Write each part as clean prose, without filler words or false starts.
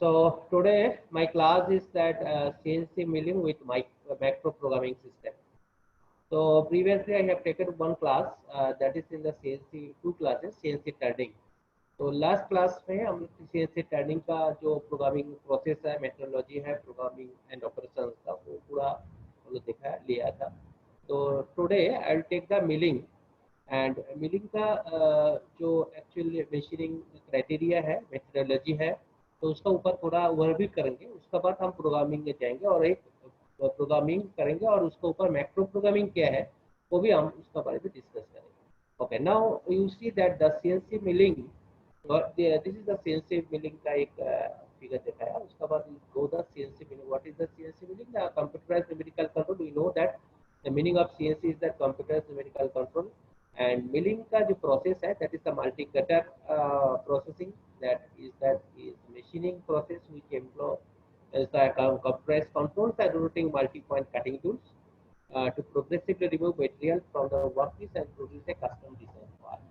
So today my class is that CNC milling with macro programming system. So previously I have taken one class that is in the CNC two classes CNC turning. तो last class में हम CNC turning का जो programming process है methodology है programming and operations का वो पूरा हम लोग देखा लिया था. तो today I will take the milling and milling का जो एक्चुअल मशीनिंग क्राइटेरिया है मेथोडोलॉजी है तो उसका ऊपर थोड़ा ओवरव्यू करेंगे. उसके बाद हम प्रोग्रामिंग में जाएंगे और एक प्रोग्रामिंग करेंगे और उसके ऊपर मैक्रो प्रोग्रामिंग क्या है वो भी हम उसका बारे में डिस्कस करेंगे. Okay, now you see that the CNC milling और this is the CNC milling का एक फिगर दिखाया. उसके बाद go the CNC milling. What is the CNC milling? The computerised numerical control. We know that the meaning of CNC is that computerised numerical control. And milling का जो process है that is the multi cutter processing. That is machining process which employ is the compressed controls and rotating multi-point cutting tools to progressively remove material from the workpiece and produce a custom design part.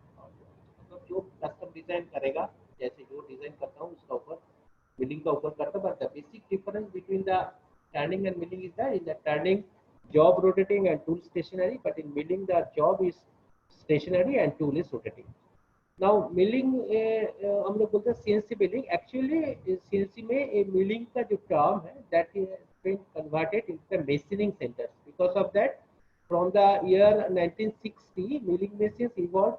तो जो custom design करेगा जैसे जो design करता हूँ उसका ऊपर milling का ऊपर करता हूँ. But the basic difference between the turning and milling is that in the turning job rotating and tool stationary, but in milling the job is stationary and tool is rotating. Now milling हम लोग बोलते हैं CNC milling. Actually CNC में milling का जो term है that is been converted into the machining centres. Because of that from the year 1960 milling machines evolve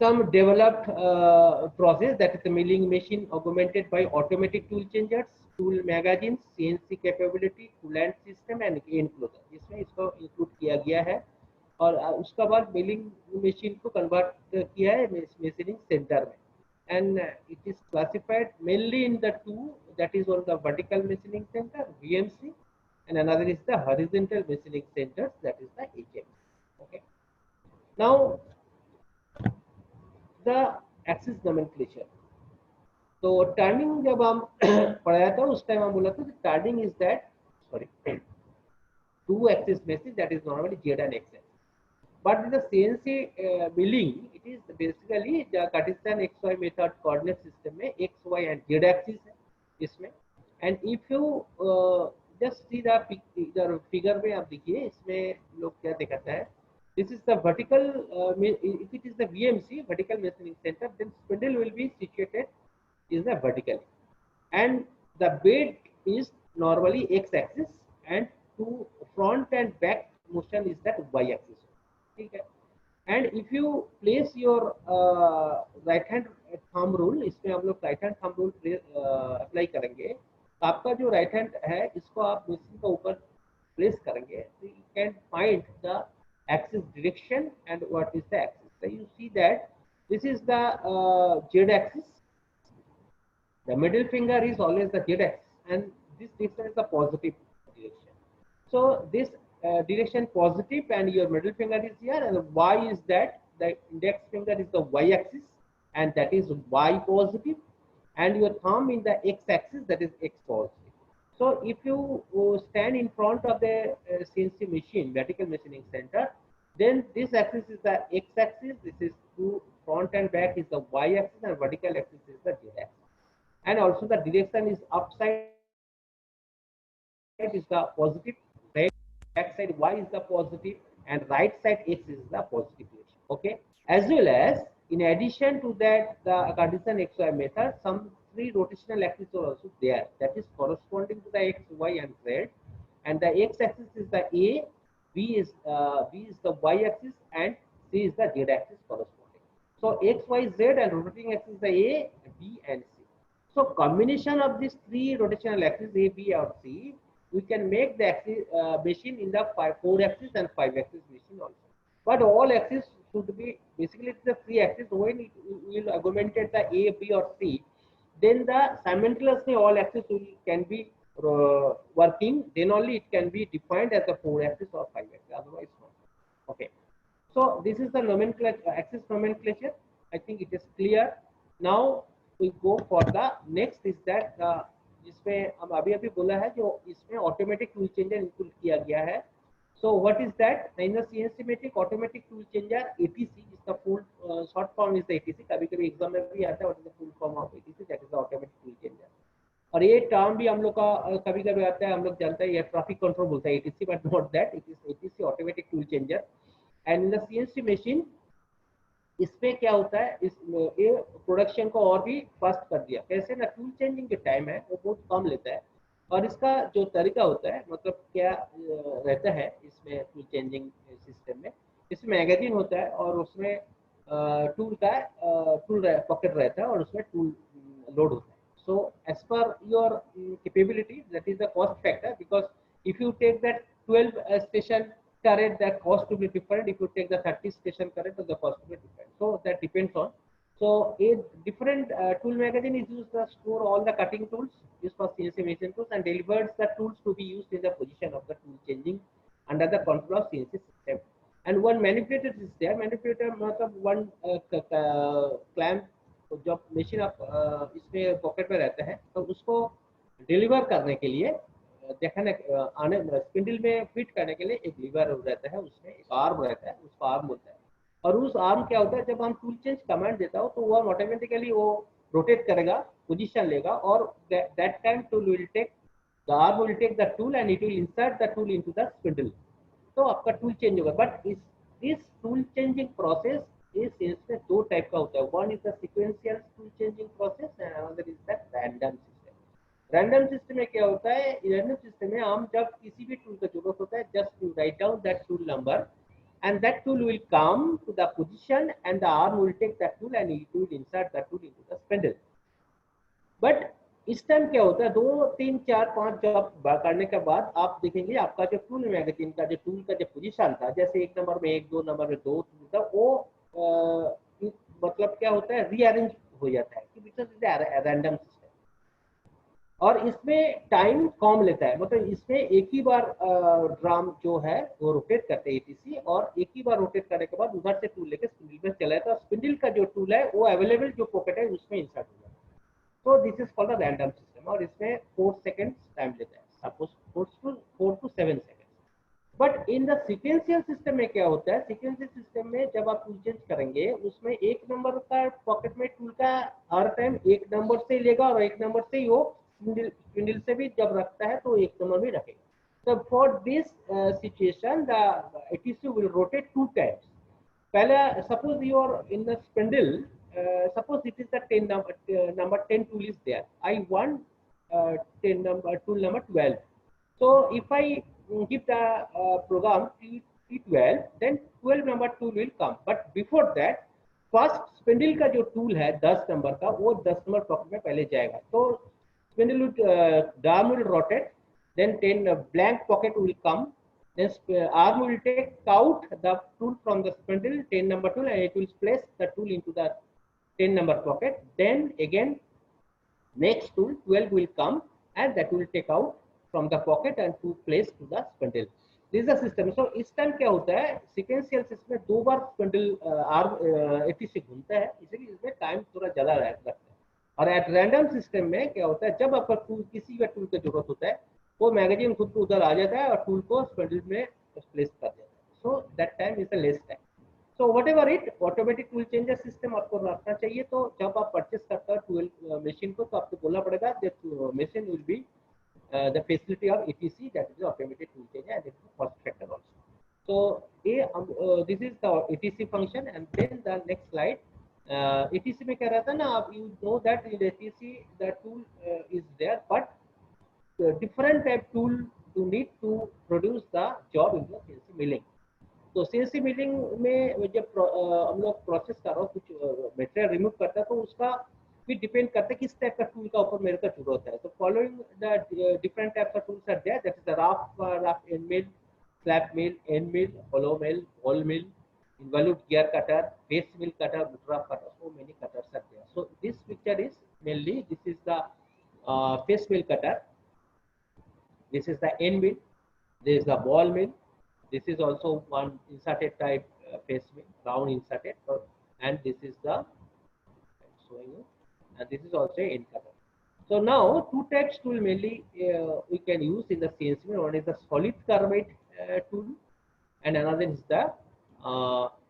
some developed process, that is the milling machine augmented by automatic tool changers, tool magazines, CNC capability, coolant system and enclosure. इसमें इसको include किया गया है और उसका बाद milling machine को convert किया है मशीनिंग सेंटर में. And it is classified mainly in the two, that is on the vertical machining centre VMC and another is the horizontal machining centers, that is the HM. Okay, now the axis nomenclature. तो turning जब हम पढ़ाया था उस time हम बोला था turning is that two axis machine, that is normally Z and X. But in the CNC milling, it is basically the Cartesian XY method coordinate system में X, Y and Z axis है इसमें. And if you just see the figure में आप देखिए इसमें लोग क्या दिखाता है. This is the vertical, if it is the VMC, vertical machining center, then spindle will be situated is the vertical. And the bed is normally X axis and to front and back motion is that Y axis. ठीक है. And if you place your right hand thumb rule, इसमें हम लोग right hand thumb rule apply करेंगे. तो आपका जो right hand है इसको आप मशीन का ऊपर प्लेस करेंगे तो you can find the axis direction and what is the axis. So you see that this is the Z axis. The middle finger is always the Z axis and this direction is the positive direction. So this direction positive and your middle finger is here and Y is that the index finger is the Y axis and that is Y positive and your thumb in the X axis, that is X positive. So if you stand in front of the CNC machine, vertical machining center, then this axis is the X axis, this is to front and back is the Y axis and vertical axis is the Z axis. And also the direction is upside is the positive, right back side Y is the positive and right side X is the positive direction. Okay, as well as in addition to that the Cartesian XY method, some three rotational axes are also there, that is corresponding to the X, Y and Z. And the X axis is the A, B is the Y axis and C is the Z axis corresponding. So X, Y, Z and rotating axis is the A, B and C. So combination of these three rotational axes A, B or C, we can make the axis, machine in the 4 axis and 5 axis machine also. But all axes should be basically it's the free axis. When it will augmented the A, B or C, then the simultaneously all axes can be working. Then only it can be defined as a 4 axis or 5 axis. Otherwise not. Okay. So this is the nomenclature, axis nomenclature. I think it is clear. Now we go for the next is that जिसमें हम अभी बोला है जो इसमें automatic tool changer include किया गया है. So what is that? In the CNC matrix automatic tool changer ATC is the full short form is the ATC. कभी कभी एग्जाम में भी आता है what is the full form of ATC, that is the automatic tool changer. और ये term भी हम लोग का कभी कभी आता है, हम लोग जानते हैं ये ट्रैफिक कंट्रोल बोलता है ATC, but not that, it is ATC automatic tool changer. And in the CNC machine इसमें क्या होता है, इस ये प्रोडक्शन को और भी फास्ट कर दिया. कैसे ना, टूल चेंजिंग के टाइम है वो बहुत कम लेता है. और इसका जो तरीका होता है, मतलब क्या रहता है इसमें टूल चेंजिंग सिस्टम में, इसमें मैगजीन होता है और उसमें टूल का टूल पॉकेट रहता है और उसमें टूल लोड होता है. So as per your capability, that is the cost factor, because if you take that 12 station turret, that cost will be different. If you take the 30 station turret, the cost will be different. So that depends on. So a different tool magazine is used to store all the cutting tools used for CNC machine tools and delivers the tools to be used in the position of the tool changing under the control of CNC system. And one manipulator is there. Manipulator मतलब one clamp, जब machine आप इसमें pocket में रहता है तो उसको deliver करने के लिए देखा ना, आने स्पिंडल में फिट करने के लिए एक लीवर रहता है, उसमें एक आर्म रहता है, उसको आर्म बोलता है. और उस आर्म क्या होता है, जब हम टूल चेंज कमांड देता हो तो वो ऑटोमेटिकली वो रोटेट करेगा, पोजीशन लेगा, और that time tool will take the arm will take the tool and it will insert the tool into the spindle. तो आपका टूल चेंज होगा. बट इस टूल चेंजिंग प्रोसेस इस में दो टाइप का होता है. One is the sequential tool changing process and another is the random system. Random system में क्या होता है, रैंडम सिस्टम में हम जब किसी भी टूल का जरूरत होता है, just you write down that tool number and that tool will come to the position and the arm will take that tool and it will insert that tool into the spindle. But इस time क्या होता है, 2 3 4 5 job करने के बाद आप देखेंगे आपका जो टूल मैगजीन का जो टूल का जो पोजीशन था, जैसे 1 नंबर में 1, 2 नंबर में 2 टूल था, वो मतलब क्या होता है, रीअरेंज हो जाता है कि रैंडम सिस्टम. और इसमें टाइम कम लेता है, मतलब इसमें एक ही बार ड्राम जो है वो रोटेट करते हैं ATC, और एक ही बार रोटेट करने के बाद उधर से टूल लेके स्पिंडल में चला जाता है. स्पिंडल का जो टूल है वो अवेलेबल जो पॉकेट है उसमें इंसर्ट हो जाता है. तो this is called the random system, और इसमें 4 सेकंड्स टाइम लेता है, suppose 4 to 7 second. But in the sequential system में क्या होता है, सीक्वेंशियल सिस्टम में जब आप टूल चेंज करेंगे उसमें 1 नंबर का पॉकेट में टूल का हर टाइम 1 नंबर से ही लेगा, और 1 नंबर से ही वो स्पिंडल से भी जब रखता है तो 1 नंबर भी रखेगा. So for this situation, the ATC will rotate 2 times. पहले suppose you are in the spindle, suppose it is the 10 number 10 tool is there. I want 10 number tool number 12. So if I give the program T12, then 12 number tool will come. But before that, first spindle का जो tool है 10 number का, वो 10 number pocket में पहले जाएगा. तो spindle arm will rotate, then 10 blank pocket will come, then arm will take out the tool from the spindle, 10 number tool, and it will place the tool into the 10 number pocket. Then again next tool 12 will come and that will take out from the pocket and to place to the spindle. This is the system. So इस time क्या होता है, sequential system में 2 बार spindle arm ATC घूमता है, इसलिए इसमें time थोड़ा ज्यादा लगता है. और एट रैंडम सिस्टम में क्या होता है, जब आपका टूल किसी भी टूल की जरूरत होता है, वो मैगजीन खुद को उधर आ जाता है और टूल को स्पिंडल में प्लेस कर देता है. So that time is the less time. So whatever it, automatic tool changer system आपको रखना चाहिए. तो जब आप परचेस करते हो टूल मशीन को, तो आपको बोलना पड़ेगा that machine will be the facility of ATC, that is the automated tool changer, and it's the cost factor also. So this is the ATC function. And then the next slide, ATC में क्या रहता है ना, आप you know that in ATC the tool is there, but different type tool you need to produce the job in the CNC milling. तो CNC milling में जब हम लोग प्रोसेस कर रहे हो, कुछ मटेरियल रिमूव करता है, तो उसका भी डिपेंड करता है किस टाइप का टूल का ऊपर मेरे को जरूरत है. तो following the different types of tools are there, that is the rough end mill, slab mill, end mill, hollow mill, ball mill, involute gear cutter, face mill cutter, butterfly cutter. So many cutters are there. So this picture is mainly, this is the face mill cutter, this is the end mill, this is the ball mill, this is also one inserted type face mill, round inserted, and this is the showing you, and this is also end cutter. So now 2 types tool mainly we can use in the CNC mill. One is the solid carbide tool, and another is the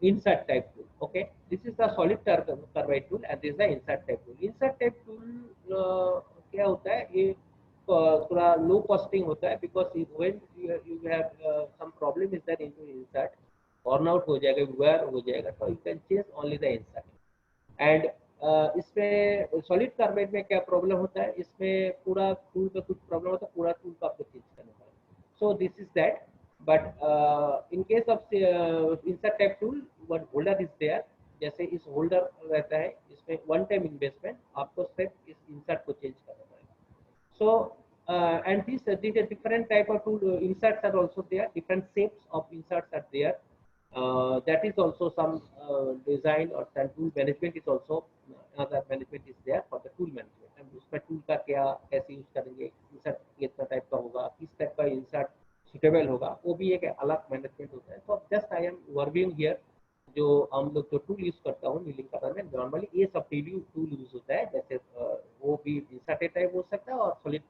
insert type tool. Okay, this is the solid carbide tool and this is the insert type tool. Insert type tool क्या होता है, ये थोड़ा लो costing होता है, because when you have some problem is that into insert burn out हो जाएगा, wear हो जाएगा, तो you can change only the insert. And इसमें सॉलिड कार्बाइड में क्या प्रॉब्लम होता है, इसमें पूरा टूल में कुछ प्रॉब्लम होता है, पूरा टूल को आपको चेंज करना पड़ेगा. So this is that. But in case of insert type tool, one holder is there. जैसे इस होल्डर रहता है, इसमें वन टाइम इन्वेस्टमेंट, आपको सिर्फ इस इंसर्ट को चेंज करना पड़ेगा. So and these different type of tool inserts are also there. Different shapes of inserts are there. That is also some design or some tool management is also another management is there for the tool management. And उसमें tool का क्या कैसे use करेंगे, insert कितना type का होगा, किस type का insert suitable होगा, वो भी एक अलग मैनेजमेंट होता है. तो जस्ट आई एम वर्विंग हियर जो हम लोग जो टूल यूज करता हूँ मिलिंग करने में, नॉर्मली ये सब टूल यूज होता है. जैसे वो भी इंसर्टेड टाइप हो सकता है और सॉलिड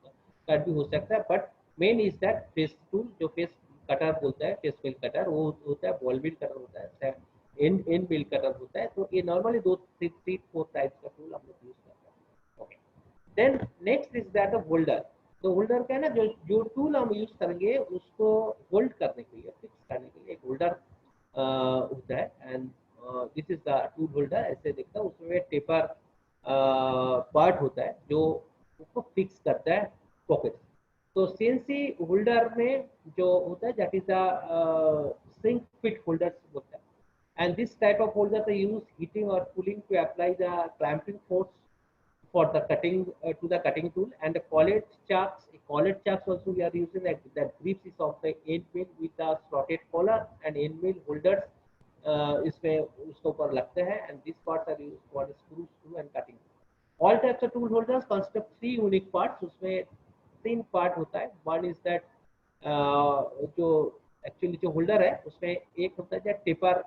कट भी हो सकता है. But main is that face tool, जो फेस कटर बोलता है, फेस मिल कटर, वो होता है. बॉल मिल कटर होता है, एंड मिल कटर होता है. तो ये नॉर्मली 2-3-4 टाइप्स का टूल हम लोग यूज करते हैं. Okay, then next is that of holder. तो होल्डर क्या है ना, जो टूल हम यूज करेंगे उसको होल्ड करने के लिए, फिक्स करने के लिए एक होल्डर होता है. And this is the tool holder. ऐसे दिखता है, उसमें टेपर पार्ट होता है जो उसको फिक्स करता है पॉकेट. तो सीएनसी होल्डर में जो होता है that is the shrink fit holder होता है. And this type of holder the use heating और cooling to apply the clamping force for the cutting to the cutting tool. And the collet chucks also we are using that grips is of the end mill with the slotted collar and end mill holders इसमें उसके ऊपर लगते हैं. and these parts are used for the screw and cutting. all types of tool holders consist of 3 unique parts. उसमें 3 part होता है. one is that जो actually जो होल्डर है उसमें एक होता है taper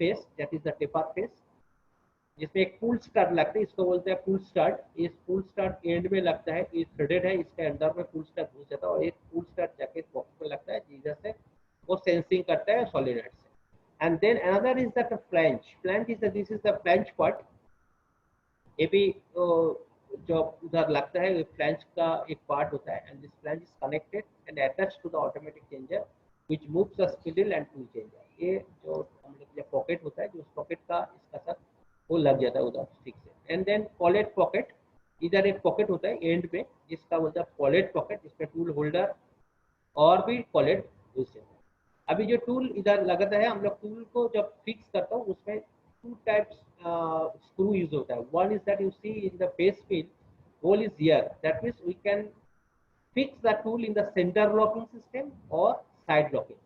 face, that is the taper face, जिसमें एक पुल स्टार्ट लगता है, इसको बोलते हैं पुल स्टार्ट. इस पुल स्टार्ट एंड में लगता है, ये थ्रेडेड है, इसके अंदर में पुल स्टार्ट घुस जाता है और एक पुल स्टार्ट जाके बॉक्स में लगता है, जिधर से वो सेंसिंग करता है सॉलिनॉइड से. And then another is that flange is this is the flange part. ये भी जो उधर लगता है, फ्लैंज का एक पार्ट होता है. And this flange is connected and attached to the automatic changer which moves the spindle and tool changer. ये जो हम लोग जो पॉकेट होता है, जो उस पॉकेट का इसका साथ वो लग जाता है उधर ठीक से. एंड देन कॉलेट पॉकेट, इधर एक पॉकेट होता है एंड पे जिसका बोलता है कॉलेट पॉकेट, जिसमें टूल होल्डर और भी कॉलेट घुस जाता है. अभी जो टूल इधर लगता है, हम लोग टूल को जब फिक्स करता हूँ उसमें 2 टाइप्स स्क्रू यूज होता है. One is that you see in the face pin hole is here, that means we can fix the tool in the centre locking system और side locking.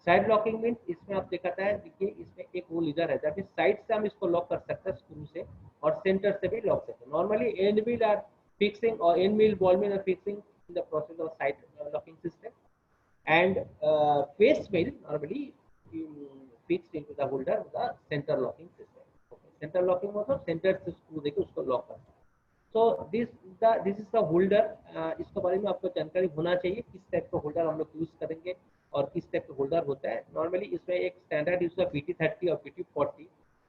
Side locking mean इसमें आप दिखाता है, देखिए इसमें एक होल इधर है, दैट मींस साइड से हम इसको लॉक कर सकते हैं स्क्रू से और सेंटर से भी लॉक सकते हैं. Normally end mill are fixing और end mill ball mill are fixing in the process of side locking system. And face mill normally fixed into the holder the centre locking system. Centre locking मतलब centre से screw देके उसको lock करना. So this is the holder. इसके बारे में आपको जानकारी होना चाहिए किस टाइप का होल्डर हम लोग यूज करेंगे और किस टाइप का होल्डर होता है. नॉर्मली इसमें एक स्टैंडर्ड यूज है BT30 और BT40.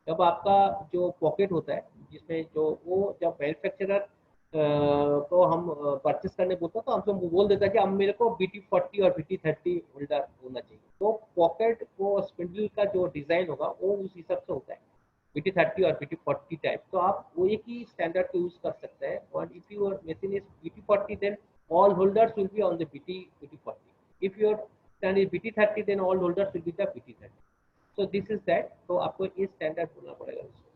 जब आपका जो पॉकेट होता है जिसमें जो वो जब मैन्युफैक्चरर को हम परचेस करने बोलते हैं तो हमसे वो बोल देता है कि अब मेरे को BT40 और BT30 होल्डर होना चाहिए. तो पॉकेट को स्पिंडल का जो डिजाइन होगा वो उस हिसाब से होता है, BT30 और BT40 टाइप. तो आप वो एक ही स्टैंडर्ड को यूज कर सकते हैं. और if your machine is BT40 then all holders will be on the BT40. If your stand is BT30 then all holders will be the BT30. So this is that. तो आपको ये standard बोलना पड़ेगा उसको.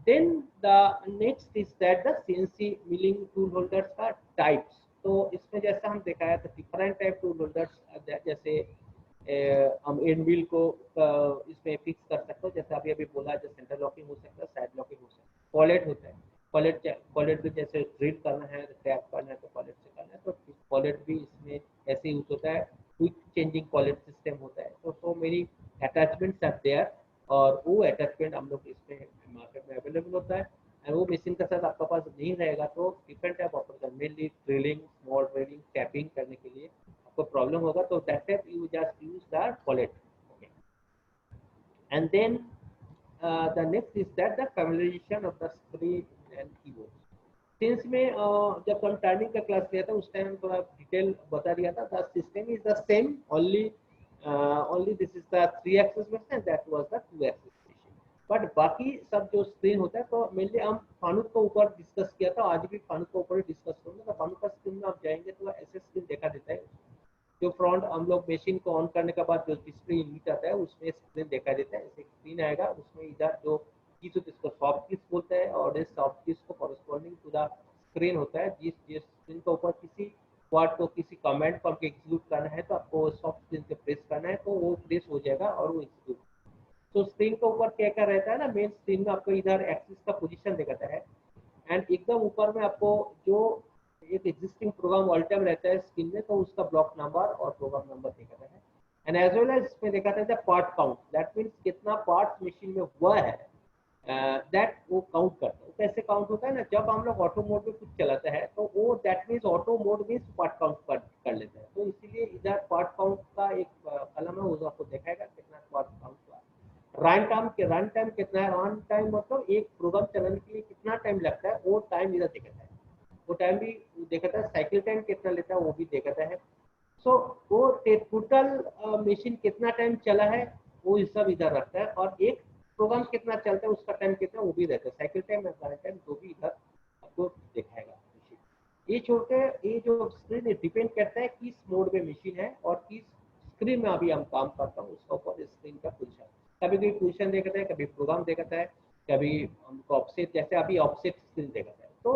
Then the next is that the CNC milling tool holders का types. तो इसमें जैसा हम देखा है तो different type tool holders जैसे हम एंड मिल को इसमें फिक्स कर सकते हो, जैसे अभी बोला, जो सेंटर लॉकिंग हो सकता है, साइड लॉकिंग हो सकता है. कॉलेट होता है, कॉलेट भी जैसे ड्रिल करना है, टैप करना है तो कॉलेट से करना है. तो कॉलेट भी इसमें ऐसे यूज होता है. क्विक चेंजिंग कॉलेट सिस्टम होता है. तो सो मेरी अटैचमेंट्स आर देयर और वो अटैचमेंट हम लोग इसमें मार्केट में अवेलेबल होता है. एंड वो मशीन के साथ आपके पास नहीं रहेगा तो different type operation, mainly drilling, small drilling, tapping करने के लिए आपको प्रॉब्लम होगा. तो that type you just use the collet. Okay, And then the next is that the familiarization of the screen and keyboard. Since में जब हम turning का क्लास लिया था उस टाइम थोड़ा डिटेल बता दिया था the system is the same only this is the 3 axis machine that was the 2 axis machine but बाकी सब जो स्क्रीन होता है तो मेनली हम फानुक के ऊपर डिस्कस किया था आज भी फानुक के ऊपर डिस्कस करूंगा तो फानुक का स्क्रीन में आप जाएंगे तो ऐसे स्क्रीन देखा देता है जो फ्रंट हम लोग मशीन को ऑन करने के बाद जो डिस्प्ले यूनिट आता है उसमें स्क्रीन देखा देता है ऐसे स्क्रीन आएगा उसमें इधर जो कीज होती है इसको सॉफ्ट कीज बोलते हैं और इस सॉफ्ट कीज को कॉरेस्पॉन्डिंग टू द स्क्रीन होता है जिस जिस स्क्रीन के ऊपर किसी वर्ड को किसी कमेंट को आपको एग्जीक्यूट करना है तो आपको सॉफ्ट स्क्रीन से प्रेस करना है तो वो प्रेस हो जाएगा और वो एग्जीक्यूट तो स्क्रीन के ऊपर क्या क्या रहता है ना मेन स्क्रीन में आपको इधर एक्सिस का पोजीशन दिखाता है एंड एकदम ऊपर में आपको जो एक एग्जिस्टिंग प्रोग्राम ऑल टाइम रहता है स्क्रीन में तो उसका ब्लॉक नंबर और प्रोग्राम नंबर दिखाता है एंड एज वेल एज इसमें दिखाता है पार्ट काउंट दैट मीन्स कितना पार्ट मशीन में हुआ है दैट वो काउंट करता है कैसे काउंट होता है ना जब हम लोग ऑटो मोड में कुछ चलाते हैं तो वो that means auto mode means part count कर लेते हैं तो इसीलिए इधर पार्ट काउंट का एक कलम है वो आपको दिखाएगा कितना पार्ट काउंट हुआ रन टाइम कितना है रन टाइम मतलब एक प्रोग्राम चलाने के लिए कितना टाइम लगता है वो टाइम इधर दिखाता है वो टाइम भी दिखाता है साइकिल टाइम कितना लेता है वो भी दिखाता है सो वो टोटल मशीन कितना टाइम चला है वो सब इधर रखता है और एक प्रोग्राम कितना चलता है उसका टाइम कितना वो भी रहता है साइकिल टाइम और रन टाइम दो भी इधर आपको दिखाएगा ये छोड़ के ये जो स्क्रीन डिपेंड करता है किस मोड में मशीन है और किस स्क्रीन में अभी हम काम करता हूँ उसका ऊपर स्क्रीन का पोजीशन कभी कोई पोजीशन देखता है कभी प्रोग्राम देखता है कभी हमको ऑफसेट जैसे अभी ऑफसेट स्क्रीन देखता है तो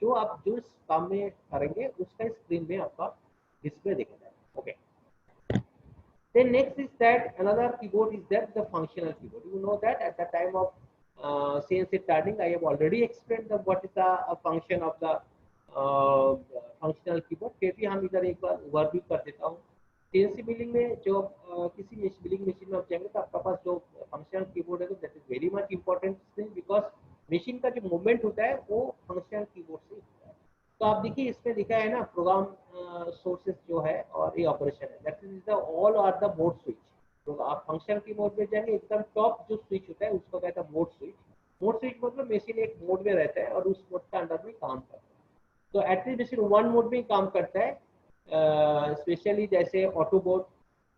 जो आप जो काम में करेंगे उसका स्क्रीन में आपका डिस्प्ले दिखता है okay then next is that another keyboard is that the functional keyboard you know that at the time of CNC turning I have already explained the what is the function of the functional keyboard फिर भी हम इधर एक बार overview कर देता हूँ CNC milling में जो किसी मिलिंग मशीन में आप जाएंगे तो आपका पास जो फंक्शनल कीबोर्ड है that is very much important because machine का जो मूवमेंट होता है वो फंक्शनल कीबोर्ड से होता है तो आप देखिए इसमें लिखा है ना प्रोग्राम सोर्सेस जो है और ये ऑपरेशन है that is the all are the mode switch तो आप फंक्शन की मोड में जाएंगे एकदम टॉप जो स्विच होता है उसको कहता है मोड स्विच मतलब मशीन एक मोड में रहता है और उस मोड का अंडर में काम करता है तो एटलीस्ट मशीन वन मोड में काम करता है स्पेशली जैसे auto mode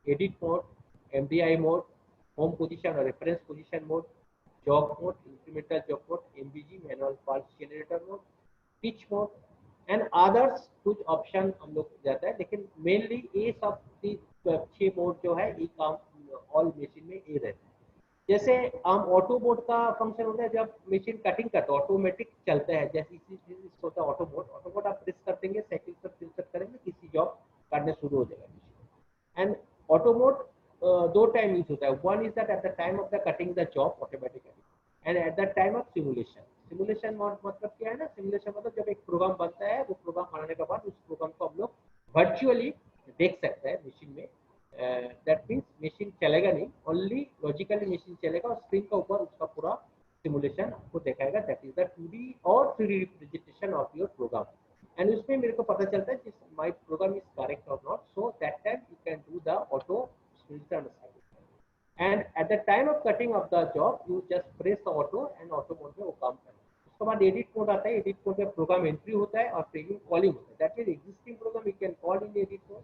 edit mode MDI mode home position और reference position mode jog mode incremental job mode MPG manual pulse generator mode pitch mode and others कुछ ऑप्शन हम लोग जाता है लेकिन मेनली ये सब 6 मोड जो है ये काम ऑल मशीन में ये रहता है जैसे हम ऑटो मोड का फंक्शन होता है जब मशीन कटिंग करता है ऑटोमेटिक चलता है जैसे होता है ऑटो मोड आप प्रेस कर देंगे साइकिल पर इंसर्ट करेंगे किसी जॉब करने शुरू हो जाएगा मशीन एंड ऑटो मोड दो टाइम यूज होता है one is that at the time of the cutting the job automatically and at the time of simulation मतलब क्या है ना सिमुलेशन मतलब जब एक प्रोग्राम बनता है वो प्रोग्राम बनाने के बाद उस प्रोग्राम को हम लोग वर्चुअली देख सकते हैं मशीन में दैट मीन्स मशीन चलेगा नहीं ओनली लॉजिकली मशीन चलेगा और स्क्रीन के ऊपर उसका पूरा सिमुलेशन आपको दिखाएगा दैट इज द 2D और 3D representation of your program and उसमें मेरे को पता चलता है कि माय प्रोग्राम इज करेक्ट और not so that time you can do the auto simulation and at the time of cutting of the job you just press the auto and auto mode में वो काम करना है उसके बाद edit mode आता है एडिट मोड में प्रोग्राम एंट्री होता है और प्रीव्यू कॉलिंग होता है that means existing program you can call in the edit mode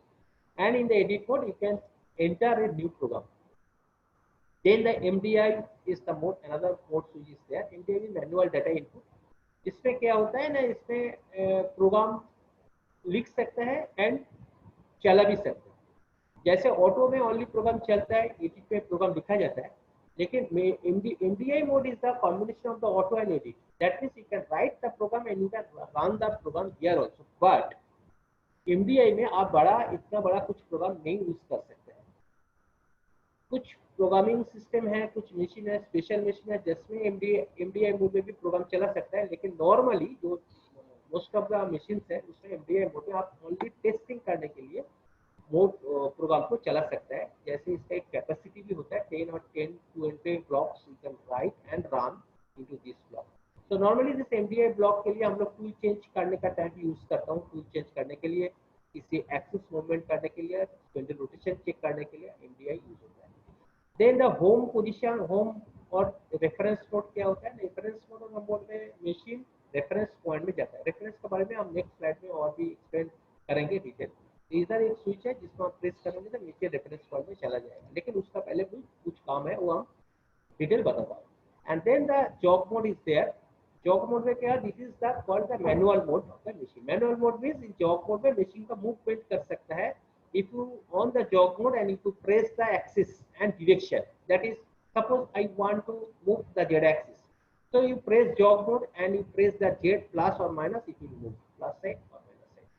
and in the edit mode you can enter a new program then the MDI is the mode another mode which is there MDI is manual data input इसमें क्या होता है ना इसमें programme लिख सकते हैं and चला भी सकते हैं जैसे ऑटो में ओनली प्रोग्राम चलता है एडिट में प्रोग्राम लिखा जाता है लेकिन MDI mode is the combination of the auto and edit that means you can write the program and you can run the program here also but MDI में आप इतना बड़ा कुछ प्रोग्राम नहीं यूज कर सकते हैं कुछ प्रोग्रामिंग सिस्टम है कुछ मशीन है स्पेशल मशीन है जिसमें MDI मोड में भी प्रोग्राम चला सकता है लेकिन नॉर्मली जो मोस्ट ऑफ द मशीन है उसमें MDI मोड में आप ओनली टेस्टिंग करने के लिए मोड प्रोग्राम को चला सकता है जैसे इसका एक कैपेसिटी भी होता है 10 और 10 20 blocks you can right and run into this block तो नॉर्मली दिस MDI ब्लॉक के लिए हम लोग टूल चेंज करने का टाइम यूज करता हूँ टूल चेंज करने के लिए किसी एक्सिस मूवमेंट करने के लिए स्पिंडल रोटेशन चेक करने के लिए MDI यूज होता है then the home position, home और रेफरेंस नोड क्या होता है? रेफरेंस नोड हम बोलते हैं मशीन रेफरेंस पॉइंट में जाता है। रेफरेंस के बारे में हम नेक्स्ट स्लाइड में और भी एक्सप्लेन करेंगे डिटेल। इधर एक स्विच है जिसको आप प्रेस करेंगे तो नीचे रेफरेंस पॉइंट में चला जाएगा, लेकिन उसका पहले कुछ काम है वो हम डिटेल बताता हूँ। And then the job mode is there. Job mode में क्या, this is the called the manual mode of the machine. Manual mode means in job mode में मशीन का मूवमेंट कर सकता है। if you on the jog mode and if you press the axis and direction, that is suppose I want to move the z axis, so you press jog mode and you press the z plus or minus, it will move plus side or minus side।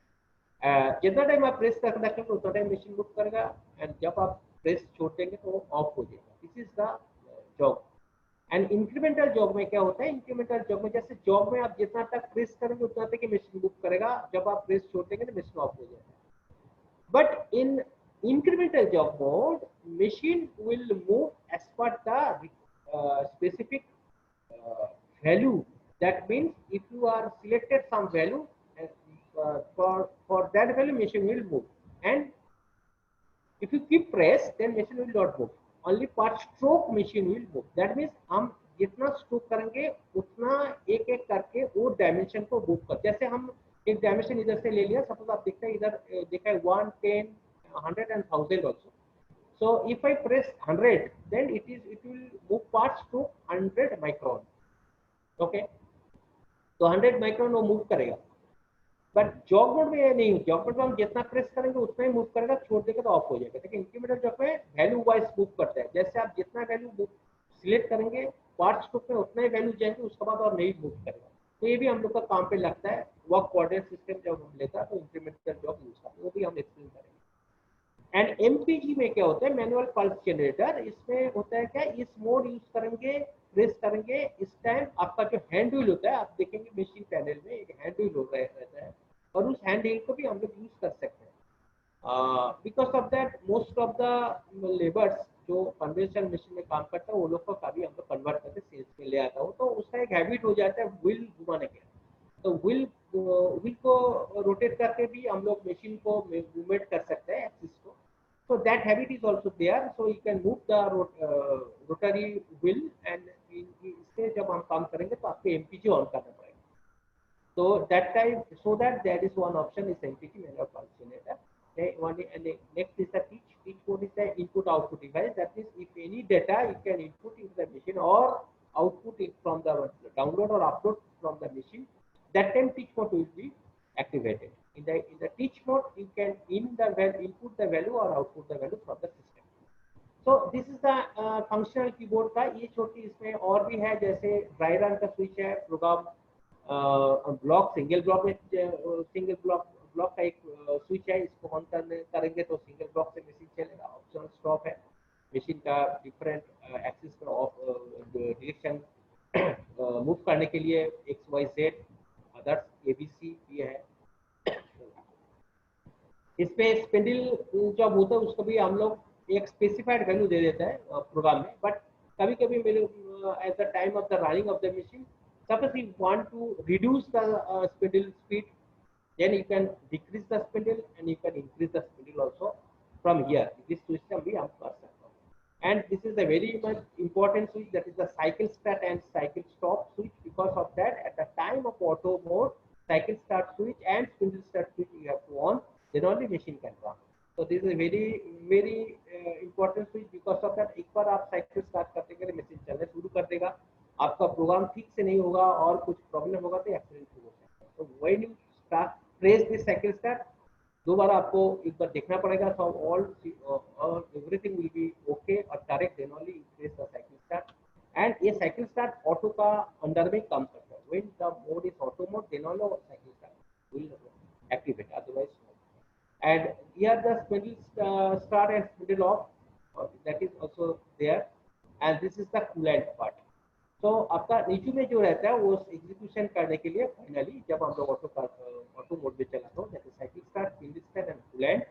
जितना time आप press कर रखेंगे उतना time machine move करेगा, and जब आप press छोड़ देंगे तो वो ऑफ हो जाएगा। This is the job. And incremental job में क्या होता है? इंक्रीमेंटल जॉब में जैसे जॉब में आप जितना तक प्रेस करेंगे उतना तक मशीन मूव करेगा, जब आप प्रेस छोड़ देंगे तो मशीन ऑफ हो जाएगा। But in incremental job mode, machine will move as per the specific value. That means if you are selected some value, for that value machine will move, and if you keep press then machine will not move, only per stroke machine will move। that means हम जितना stroke करेंगे उतना एक एक करके वो dimension को move कर, जैसे हम एक डायमेंशन इधर से ले लिया, सपोज आप देखते हैं इधर देखा है 1, 10, 100 and 1000 also। so if I press 100 then it will move parts to 100 micron। okay, तो 100 माइक्रोन वो मूव करेगा। बट जॉब मोड में ये नहीं, जॉब मोड में हम जितना प्रेस करेंगे उतना ही मूव करेगा, छोड़ देगा तो ऑफ हो जाएगा। लेकिन इंक्रीमेंटल जॉब में वैल्यू वाइज मूव करता है, जैसे आप जितना वैल्यू सिलेक्ट करेंगे पार्ट स्ट्रोक में उतना ही वैल्यू जाएंगे, उसके बाद और नहीं मूव करेगा। तो ये भी हम लोग का काम पे लगता है। वर्क कोऑर्डिनेट सिस्टम जब हम लेता है तो इंक्रीमेंटल जॉब यूज करते हैं, वो भी हम एक्सप्लेन करेंगे। एंड एमपीजी में क्या होता है? Manual pulse generator. इसमें होता है क्या, इस मोड यूज करेंगे, प्रेस करेंगे, इस टाइम आपका जो हैंड व्हील होता है, आप देखेंगे मशीन पैनल में एक हैंड व्हील रहता है, और उस हैंड व्हील को भी हम लोग यूज कर सकते हैं। Because of that most of the labours जो कन्वेंशनल मशीन में काम करता है वो लोग को कभी हम लोग कन्वर्ट करके सेल्स में ले आता हूँ, तो उसका एक हैबिट हो जाता है व्हील घुमाने के। तो व्हील को रोटेट करके भी हम लोग मशीन को मूवमेंट कर सकते हैं एक्सिस को। so that habit is also there, so you can move the rotary wheel, and इससे जब हम काम करेंगे तो आपको एमपीजी ऑन करना पड़ेगा। so that time, so that is one option is MPG, manual pulse generator। Next is the teach mode, is the input output device। that means if any data you can input into the machine or output it from the download or upload from the machine, that time teach mode will be activated। in the teach mode you can input the value or output the value from the system। so this is the functional keyboard का। ये छोटी इसमें और भी है, जैसे dry run का switch है, प्रोग्राम ब्लॉक, सिंगल ब्लॉक में सिंगल ब्लॉक का एक स्विच है, इसको ऑन करेंगे तो सिंगल ब्लॉक से मशीन चलेगा। ऑप्शनल स्टॉप है, मशीन का डिफरेंट एक्सिस पर डायरेक्शन मूव करने के लिए XYZ अदर्स ABC ये है। इसमें स्पिंडल जब होता है उसको भी हम लोग एक स्पेसिफाइड वैल्यू दे देता है प्रोग्राम में, बट कभी कभी मेरे at the time of the running of the machine, suppose you want to reduce the spindle speed, then you can decrease the spindle and you can increase the spindle also from here। this system भी हम कर सकते हैं। and this is a very much important switch, that is the cycle start and cycle stop switch। because of that at the time of auto mode, cycle start switch and spindle start switch you have to on, then only machine can run। so this is a very important switch। because of that एक बार आप cycle start कर देंगे machine चलना शुरू कर देगा, आपका programme ठीक से नहीं होगा और कुछ प्रॉब्लम होगा तो एक्सीडेंट हो सकता है। तो when you start press this cycle start, दो बार आपको एक बार देखना पड़ेगा, so all everything will be okay और correct, then only you press the cycle start. And ये साइकिल स्टार्ट ऑटो का अंडर में काम करता है। When the mode is auto mode, then only cycle start will activate, otherwise no. And here the spindle start and spindle off, that is also there, and this is the coolant part। तो आपका नीचे में जो रहता है वो execution करने के लिए फाइनली जब हम लोग ऑटो मोड में चलाते हो, जैसे cycle start, spindle start and coolant,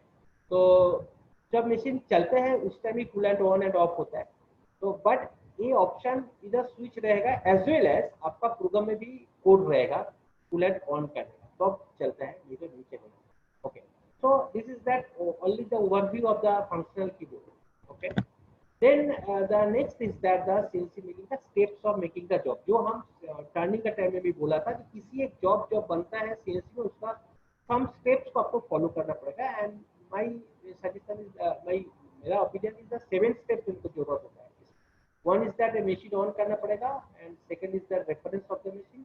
तो जब मशीन चलते हैं उस time he coolant on end of होता है। तो बट ये ऑप्शन इधर स्विच रहेगा, एज वेल एज आपका प्रोग्राम में भी कोड रहेगा कूलेंट ऑन करने का, तो चलता है नीचे नीचे में। Okay, so this is that only the overview of the functional keyboard। okay, Then the next is that the CNC milling का steps of making the job, जो हम टर्निंग का टाइम में भी बोला था कि किसी एक जॉब जब बनता है CNC में उसका some steps को आपको फॉलो करना पड़ेगा. एंड माय सजेशन इज मेरा ओपिनियन इज द 7 स्टेप्स इनको जरूरत होता है. One is that machine on करना पड़ेगा, and second is the reference of the machine,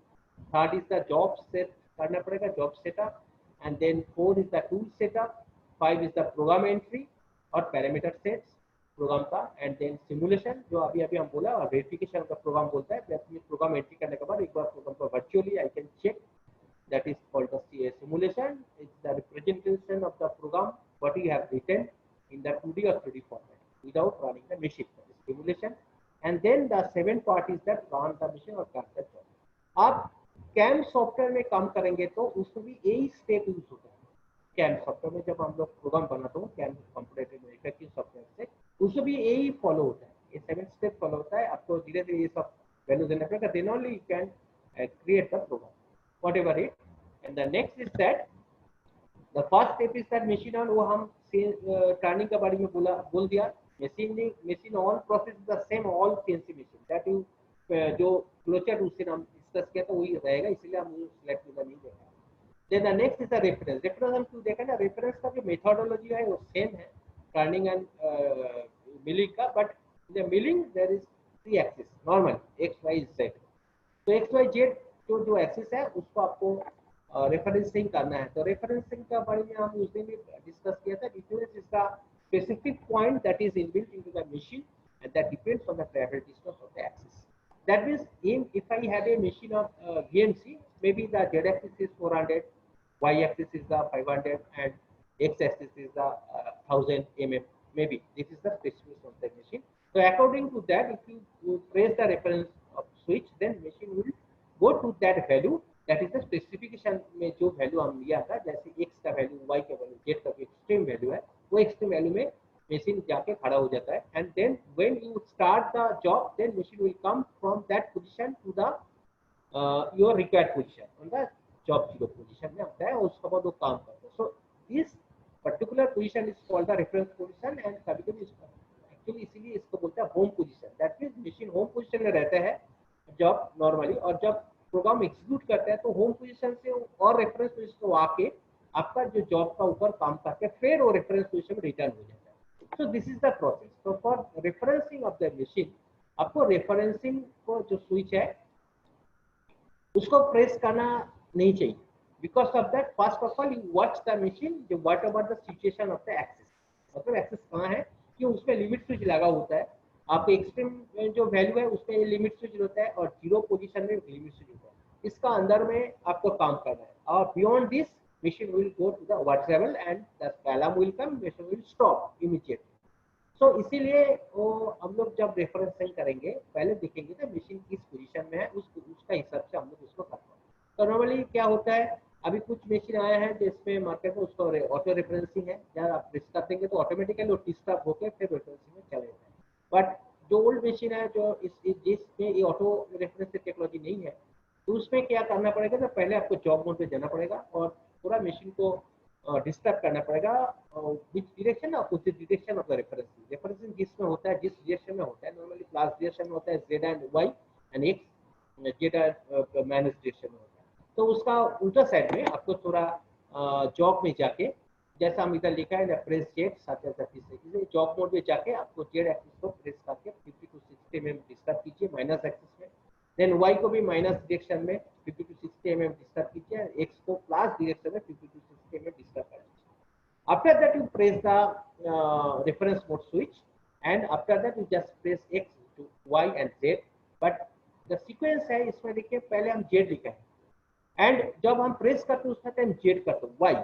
third is the job set करना पड़ेगा, job setup, and then fourth is the tool setup, five is the program entry और parameter sets program का, and then simulation जो अभी अभी हम बोला, और वेरिफिकेशन का प्रोग्राम बोलता है. प्रोग्राम एंट्री करने के बाद एक बार प्रोग्राम को virtually I can check, that is called the simulation. It's the representation of the program what you have written in the 2D or 3D format without running the machine. That is simulation. And then the seventh part is that run the machine or start the job. आप CAM software में काम करेंगे तो उसमें भी यही step use होता है. CAM सॉफ्टवेयर में जब हम लोग प्रोग्राम बनाते हैं CAM कंप्यूटर मैन्युफैक्चरिंग सॉफ्टवेयर से, उसमें भी यही फॉलो होता है. ये 7 स्टेप फॉलो होता है. आपको धीरे धीरे ये सब वैल्यू देना पड़ेगा, then only you can create the program whatever it. And the next is that the first step is that machine on, वो हम टर्निंग के बारे में बोल दिया. Machine on process is the same all CNC machine that you जो flowchart उससे हम डिस्कस किया था वही रहेगा, इसलिए हम सिलेक्ट करना नहीं देखा. Then the next is the reference. Reference हम क्यों देखा ना, रेफरेंस का जो मेथोडोलॉजी है वो सेम है टर्निंग एंड मिलिंग का, but in the milling there is 3 axis normally X Y Z. तो एक्स वाई जेड जो एक्सिस है उसको आपको रेफरेंसिंग करना है. तो रेफरेंसिंग के बारे में हम उस दिन भी डिस्कस किया था. Difference is the specific point that is inbuilt into the machine and that depends on the travel distance of the axis. That means if I have a machine of VNC, maybe the Z axis is 400, Y axis is the 500, and X axis is the 1000 mm. Maybe this is the specification of the machine. So according to that, if you press the reference of switch, then machine will go to that value. That is the specification में जो value हम लिया था, जैसे x का value, y का value, z का extreme value है, वो एक्सट्रीम वैल्यू में मशीन जाके खड़ा हो जाता है. And then when you start the job, then machine will come from that position to the your required position on the job zero position में आता है, और उसके बाद वो काम करता है. So this particular position is called the reference position. And कभी-कभी एक्चुअली इसीलिए इसको बोलते हैं home position. That means machine home position में रहता है जॉब नॉर्मली, और जब प्रोग्राम एग्जीक्यूट करता है तो होम पोजीशन से और रेफरेंस पोजीशन को आके आपका जो जॉब का ऊपर काम करके फिर वो रेफरेंस पोजीशन में रिटर्न हो जाता है. So this is the process. तो for referencing of the machine, आपको रेफरेंसिंग को जो स्विच है उसको प्रेस करना नहीं चाहिए. Because of that, first of all you watch the machine, जो what about the situation of the axis, मतलब एक्सिस कहाँ है, कि उसमें लिमिट स्विच लगा होता है. आपके एक्सट्रीम जो वैल्यू है उसमें लिमिट स्विच होता है, और जीरो पोजीशन में लिमिट स्विच होता है. इसका अंदर में आपको काम करना है, और beyond this machine will go to the watt level and the alarm will come, machine will stop immediately. So इसीलिए वो हम लोग जब रेफरेंसिंग करेंगे पहले देखेंगे तो मशीन किस पोजीशन में है, उसका हिसाब से हम लोग उसको करते हैं. तो नॉर्मली क्या होता है, अभी कुछ मशीन आया है जिसमें मार्केट में उसको ऑटो रेफरेंसिंग है, जब आप प्रेस कर देंगे तो ऑटोमेटिकली वो डिस्टर्ब होकर फिर रेफरेंसिंग में चले जाए. बट जो ओल्ड मशीन है जो जिसमें ये ऑटो रेफरेंस टेक्नोलॉजी नहीं है, तो उसमें क्या करना पड़ेगा, तो पहले आपको जॉब मोड पे जाना पड़ेगा और पूरा मशीन को डिस्टर्ब करना पड़ेगा. Which direction, opposite direction of the referencing. Referencing जिसमें होता है, जिस डायरेक्शन में होता है, नॉर्मली प्लस डायरेक्शन में होता है Z and Y, and X Z and minus direction में होता है. तो उसका उल्टा साइड में आपको थोड़ा जॉब में जाके, जैसा हम इधर लिखा है प्रेस जेड 7:30 से, जॉब मोड में जाके आपको जेड एक्सिस को प्रेस करके 50 to 60 mm डिस्टर्ब कीजिए माइनस एक्सिस में. देन y को भी माइनस डायरेक्शन में 50 to 60 mm डिस्टर्ब कीजिए, x को प्लस डायरेक्शन में 50 to 60 mm डिस्टर्ब कीजिए. After that you press the reference mode switch, and after that you just press x to y and z. But the sequence है इसमें, देखिए पहले हम z लिखा है, एंड जब हम प्रेस करते हैं उसमें टाइम z करते हैं y.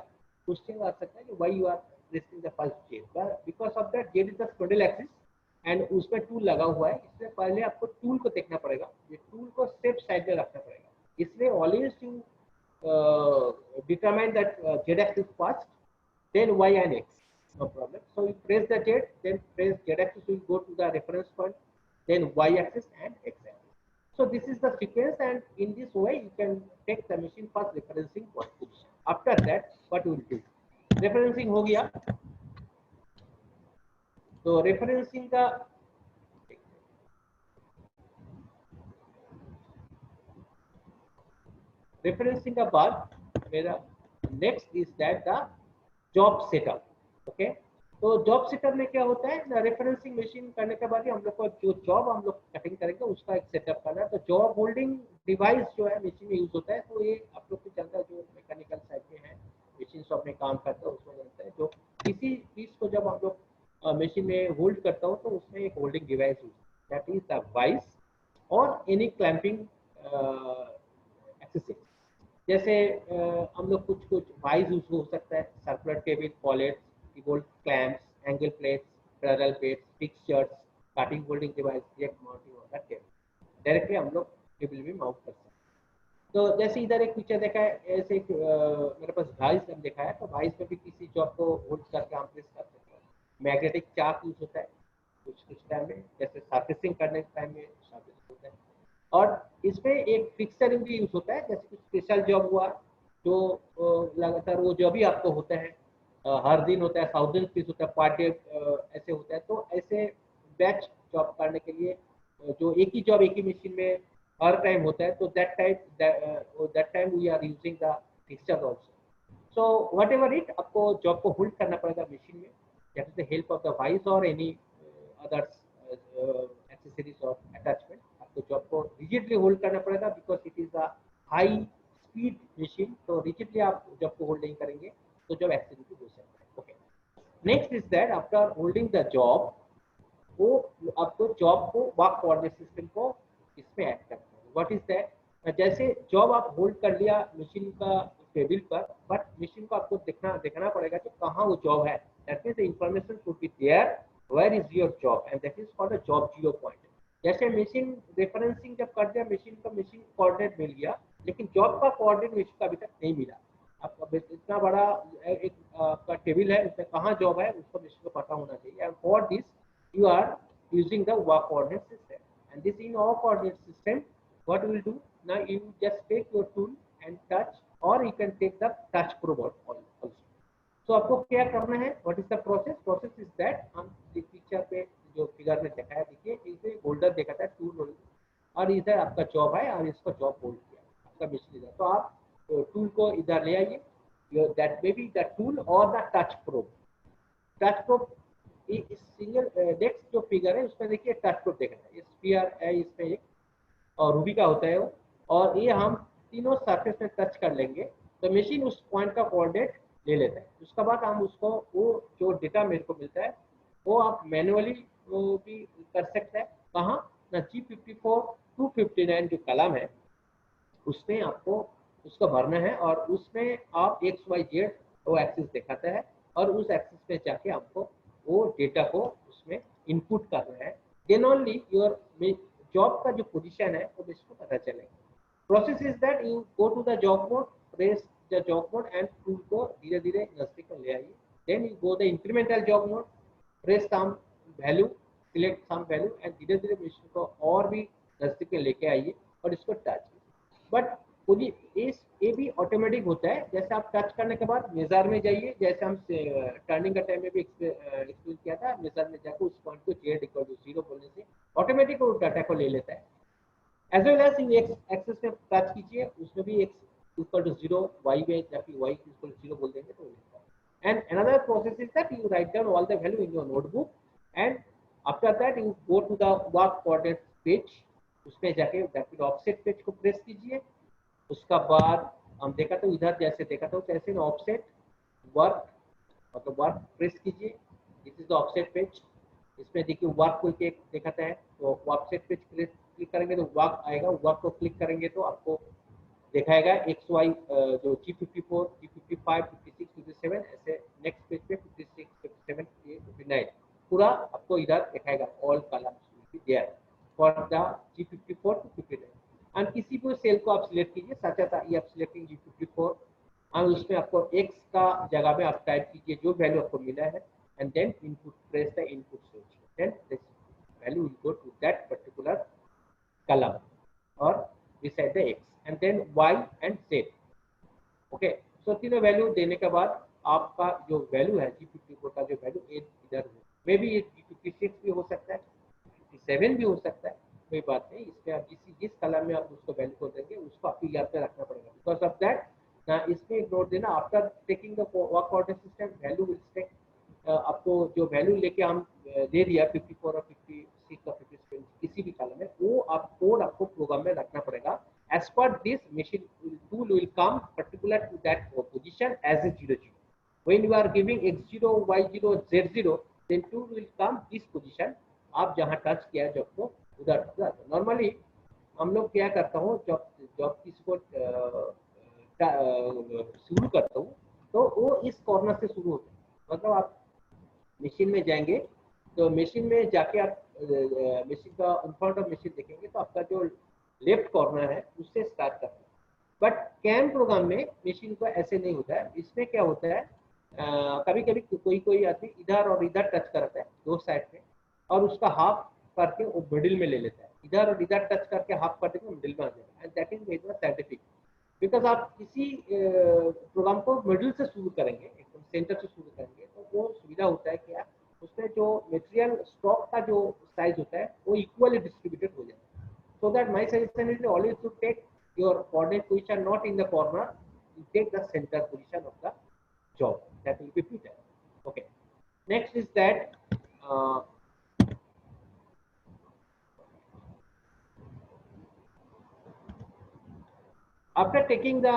क्वेश्चन आ सकता है कि why you are pressing the first z, because of that z is the spindle axis and उसमें टूल लगा हुआ है, इसलिए पहले आपको टूल को देखना पड़ेगा, ये टूल को सेफ साइड में रखना पड़ेगा. इसलिए always you determine that Z axis first, then Y and X, no problem. So you press the Z, then press Z axis, will go to the reference point, then Y axis and X axis. So this is the sequence, and in this way you can take the machine first referencing one position. After that what you will do, referencing हो गया. तो referencing का referencing के बाद मेरा next is that the job setup. Okay, तो job setup में क्या होता है, रेफरेंसिंग मशीन करने के बाद ही हम लोग को जो जॉब हम लोग कटिंग करेंगे उसका एक सेटअप करना है। तो जॉब होल्डिंग डिवाइस जो है मशीन में यूज होता है, तो ये आप लोग को जानता है, जो मैकेनिकल साइड में है, मशीन शॉप में काम करता है उसमें जानता है, जो किसी चीज को जब हम लोग मशीन में होल्ड करता हो तो उसमें एक holding device use, that is the vice और एनी क्लैंपिंग एक्सेसरीज। जैसे हम लोग कुछ कुछ वाइज यूज हो सकता है, circular table, pallets, keyboard clamps, angle plates, parallel plates, fixtures, cutting holding device, jack mounting होता है टेबल। डायरेक्टली हम लोग टेबल भी माउंट कर सकते हैं। तो जैसे इधर एक पिक्चर देखा है, ऐसे एक मेरे पास वाइस हम देखा है, तो वाइस में भी किसी जॉब को होल्ड करके हम प्रेस कर सकते हैं। मैग्नेटिक चाक यूज होता है कुछ कुछ टाइम में, जैसे सर्फेसिंग करने के टाइम में सर्फेस होता है। और इसमें एक फिक्सर भी यूज होता है, जैसे कुछ स्पेशल जॉब हुआ जो लगातार वो जॉब ही आपको होता है, हर दिन होता है, 1000 पीस होता है पर डे, ऐसे होता है। तो ऐसे बैच जॉब करने के लिए जो एक ही जॉब एक ही मशीन में हर टाइम होता है, तो that time we are using the fixture also. So whatever it, आपको जॉब को होल्ड करना पड़ेगा मशीन में, that is the help of the vice और एनी अदर्स एक्सेसरीज और अटैचमेंट। आपको जॉब को रिजिडली होल्ड करना पड़ेगा, because it is a high speed machine. तो रिजिडली आप जॉब को होल्ड नहीं करेंगे तो जॉब एक्सीडेंट हो सकता है। Okay, next is that after holding the job, वो आपको जॉब को वर्क कोऑर्डिनेट सिस्टम को इसमें ऐड करना है। व्हाट इज दैट, जैसे जॉब आप होल्ड कर लिया मशीन का टेबल पर, बट मशीन को आपको देखना पड़ेगा कि कहाँ वो जॉब है। That means the information should be there where is your job, and that is called a job zero point. जैसे मशीन रेफरेंसिंग जब कर दिया, मशीन कोऑर्डिनेट मिल गया, लेकिन जॉब का कोऑर्डिनेट मशीन का अभी तक नहीं मिला। आपका इतना बड़ा एक आपका टेबल है, उसमें कहाँ जॉब है उसको मशीन को पता होना चाहिए। And for this you are using the work coordinate system, and this in our coordinate system, what we will do now, you just take your tool and touch, or you can take the touch probe also. So आपको क्या करना है, what is the process is that हम picture पे जो figure में देखा है, देखिए इसे होल्डर देखा था, टूल होल्डर, और इधर आपका जॉब है और इसको जॉब होल्ड किया आपका मशीन इधर। तो आप टूल को इधर ले आइए, that may be the tool और the touch probe. Touch probe is single next जो फिगर है उसमें देखिए टच प्रोब देखा है, स्फीयर है इसमें एक, और रूबी का होता है वो, और ये हम तीनों सरफेस में टच कर लेंगे तो मशीन उस पॉइंट का कोऑर्डिनेट ले लेता है। उसके बाद हम उसको वो जो डेटा मेरे को मिलता है वो आप मैनुअली वो भी कर सकते हैं। कहाँ ना, G54 259 जो कलम है उसमें आपको उसको भरना है, और उसमें आप XYZ वो एक्सिस दिखाता है, और उस एक्सिस पे जाके आपको वो डेटा को उसमें इनपुट करना है। देन ओनली योर जॉब का जो पोजीशन है वो इसको पता चलेगा। Process is that you go to the job mode, press the job mode and tool को धीरे धीरे नजदीक में ले आइए। Then you go the incremental job mode, press some value, select some value, and धीरे धीरे मशीन को और भी नजदीक में लेके आइए और इसको टच। बट ये भी ऑटोमेटिक होता है, जैसे आप टच करने के बाद मेजर में जाइए, जैसे हम टर्निंग का टाइम में भी एक्सप्लेन किया था, मेजर में जाकर उस पॉइंट को Z = 0 बोलने से ऑटोमेटिक वो डाटा को ले लेता है। एज वेल एज एक्सेस में टच कीजिए, उसमें भी X = 0, Y में जाके Y = 0 बोल देंगे तो लेता है। And another process is that you write down all the value in your notebook, and after that you go to the work coordinate page, उसमें जाके ऑफसेट पेज को प्रेस कीजिए। उसका बाद हम देखा तो इधर जैसे देखा था वैसे ऑफसेट वर्क, मतलब वर्क प्रेस कीजिए, this is the offset page. इसमें देखिए वर्क को दिखाता है, तो ऑफसेट पेज क्लिक करेंगे तो वर्क आएगा, वर्क को क्लिक करेंगे तो आपको दिखाएगा XY जो G54 G55 56 57, ऐसे नेक्स्ट पेज पे 56 57 59 पूरा आपको इधर दिखाएगा, all columns there for the G54 to 59। And किसी भी सेल को आप सिलेक्ट कीजिए, सच है ये आप सिलेक्टिंग G54, और उसमें आपको X का जगह में आप टाइप कीजिए जो वैल्यू आपको मिला है, and then input, press the input switch, then this value will go to that particular column or beside the X, and then Y and Z। Okay, so तीनों वैल्यू देने के बाद आपका जो वैल्यू है G54 का जो वैल्यू इधर मे बी ये G56 भी हो सकता है, 57 भी हो सकता है, कोई बात नहीं, इसमें आप जिस कलर में आप उसको वैल्यू को देंगे उसको आपको याद में रखना पड़ेगा। बिकॉज ऑफ दैट इसमें एक नोट देना, after taking the work coordinate system value will stake, आपको जो वैल्यू लेके हम दे दिया 54 और 56 और 57 किसी भी कॉलम में, वो आप कोड आपको प्रोग्राम में रखना पड़ेगा। As per this machine tool will come particular to that position as a 00। when you are giving x0 y0 z0 then tool will come this position, आप जहां टच किया जब को उधर। नॉर्मली हम लोग क्या करता हूँ, जब जब किसी को शुरू करता हूँ तो वो इस कॉर्नर से शुरू होता है। मतलब आप मशीन में जाएंगे तो मशीन में जाके आप मशीन का इन फ्रंट ऑफ मशीन देखेंगे तो आपका जो लेफ्ट कॉर्नर है उससे स्टार्ट करते हैं। बट कैम प्रोग्राम में मशीन को ऐसे नहीं होता है। इसमें क्या होता है, कभी कभी कोई आदमी इधर और इधर टच करता है दो साइड में, और उसका हाफ करके वो मिडिल में ले लेता है, इधर और इधर टच करके हाफ करके वो मिडिल में आ जाएगा, and that is very scientific. Because आप किसी प्रोग्राम को मिडिल से शुरू करेंगे, एकदम सेंटर से शुरू करेंगे, तो वो सुविधा होता है कि उसमें जो मटेरियल स्टॉक का जो साइज होता है वो इक्वली डिस्ट्रीब्यूटेड हो जाता है। So that my suggestion is always to take your coordinate position not in the corner, you take the center position of the job, that will be better. Okay, next is that after taking the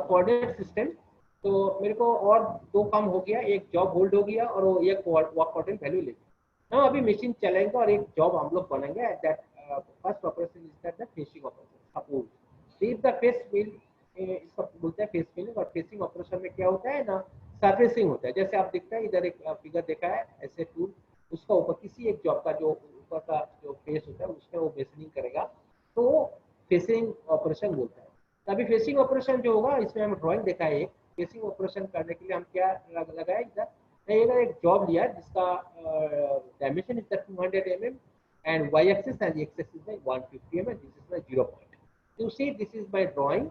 coordinate system, तो मेरे को और दो काम हो गया, एक job hold हो गया और वो एक वर्क कोऑर्डिनेट वैल्यू ले गया। हम अभी मशीन चलाएंगे और एक जॉब हम लोग बनाएंगे, that first operation is that the facing operation. Suppose if the face will, इसको बोलते हैं फेस फिलिंग, और फेसिंग ऑपरेशन में क्या होता है ना, सरफेसिंग होता है। जैसे आप देखते हैं इधर एक फिगर देखा है, ऐसे टूल उसका ऊपर किसी एक जॉब का जो ऊपर का जो फेस होता है उसमें वो मेजरिंग करेगा, तो वो फेसिंग ऑपरेशन बोलता है। अभी फेसिंग ऑपरेशन जो होगा, इसमें हम ड्राइंग देखा है, एक फेसिंग ऑपरेशन करने के लिए हम क्या लगाया, इधर एक जॉब लिया जिसका dimension is 200 mm and y axis and x axis is 150 mm, this is my 0 point. You see this is my drawing,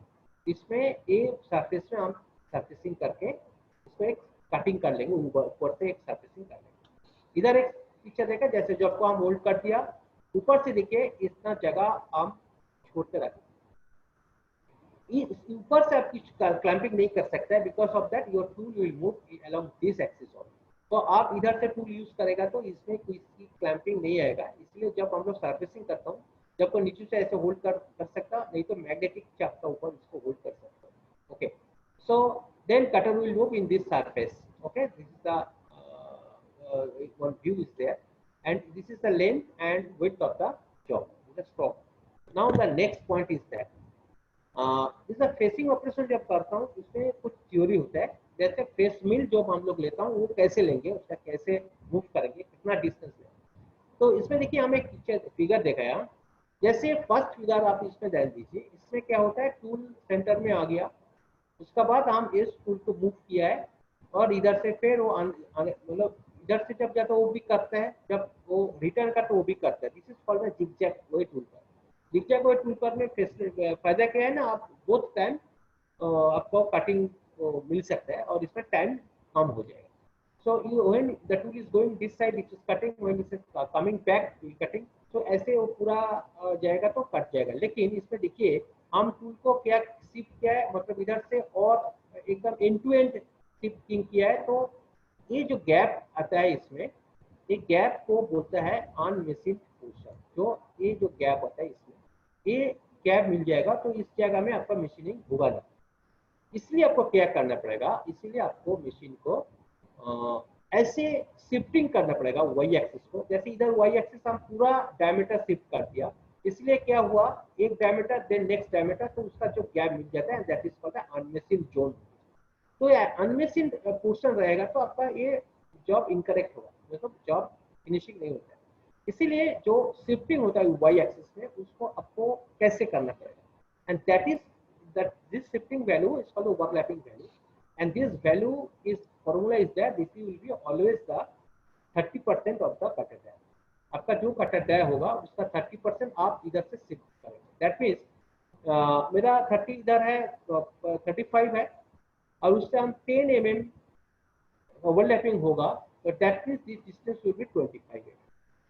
इसमें ए सरफेस में हम सरफेसिंग करके इसको एक कटिंग कर लेंगे, ऊपर से एक सरफेसिंग कर लेंगे। इधर एक पिक्चर देखा, जैसे जॉब को हम होल्ड कर दिया, ऊपर से देखिए इतना जगह हम छोड़ते रखें, ऊपर से आप क्लैंपिंग नहीं कर सकते हैं, because of that your tool will move along this axis also. तो आप इधर से टूल यूज करेगा तो इसमें कोई क्लैंपिंग नहीं आएगा। इसलिए जब हम लोग सर्फेसिंग करता हूँ, जब को नीचे से ऐसे होल्ड कर सकता, नहीं तो मैग्नेटिक चाप का ऊपर इसको होल्ड कर सकता। Okay, so then cutter will move in this surface. Okay, this is the one view is there, and this is the length and width of the job, the stroke. Now the next point is that इस facing operation जब करता हूँ उसमें कुछ theory होता है। जैसे face मिल जो हम लोग लेता हूँ वो कैसे लेंगे, उसका कैसे मूव करेंगे, कितना डिस्टेंस लेंगे। तो इसमें देखिए हम एक फिगर दिखाया, जैसे फर्स्ट फिगर आप इसमें ध्यान दीजिए, इसमें क्या होता है, टूल सेंटर में आ गया, उसका बाद हम इस टूल को मूव किया है और इधर से फिर वो मतलब इधर से जब जाता है वो भी करता है, जब वो रिटर्न करता है वो भी करता है। This is called the zigzag way tool पर। जिगजैग वे टूल पर में फायदा क्या है ना, आप बोथ टाइम आपको कटिंग मिल सकता है और इसमें टाइम कम हो जाएगा। So you when the tool is going this side it is cutting, when it is coming back will cutting, तो ऐसे वो पूरा जाएगा तो कट जाएगा। लेकिन इसमें देखिए हम टूल को क्या शिफ्ट किया है, मतलब इधर से और एकदम एंड टू एंड शिफ्टिंग किया है, तो ये जो गैप आता है इसमें, ये गैप को बोलता है अनमेशिन्ड पोर्शन। जो ये जो गैप आता है इसमें, ये गैप मिल जाएगा तो इस जगह में आपका मशीनिंग होगा नहीं। इसलिए आपको क्या करना पड़ेगा, इसीलिए आपको मशीन को ऐसे शिफ्टिंग करना पड़ेगा वाई एक्सिस को। जैसे इधर वाई एक्सिस हम पूरा डायमीटर शिफ्ट कर दिया, इसलिए क्या हुआ, एक डायमीटर देन नेक्स्ट डायमीटर, तो उसका जो गैप मिल जाता है दैट इज कॉल्ड अनमेशिन्ड जोन। तो अनमेशिन्ड पोर्शन रहेगा तो आपका ये जॉब इनकरेक्ट होगा, मतलब जॉब फिनिशिंग नहीं होता है। इसीलिए जो शिफ्टिंग होता है वाई एक्सिस में, उसको आपको कैसे करना पड़ेगा, and that is that this shifting value is called overlapping value, and this value is formula is that this will be always the 30% of the cutter die। आपका जो कटर डाई होगा उसका 30% आप इधर से शिफ्ट करेंगे। दैट मीन्स मेरा 30 इधर है, 35 है, और उससे हम 10 mm ओवरलैपिंग होगा, तो that means this distance will be 25 है।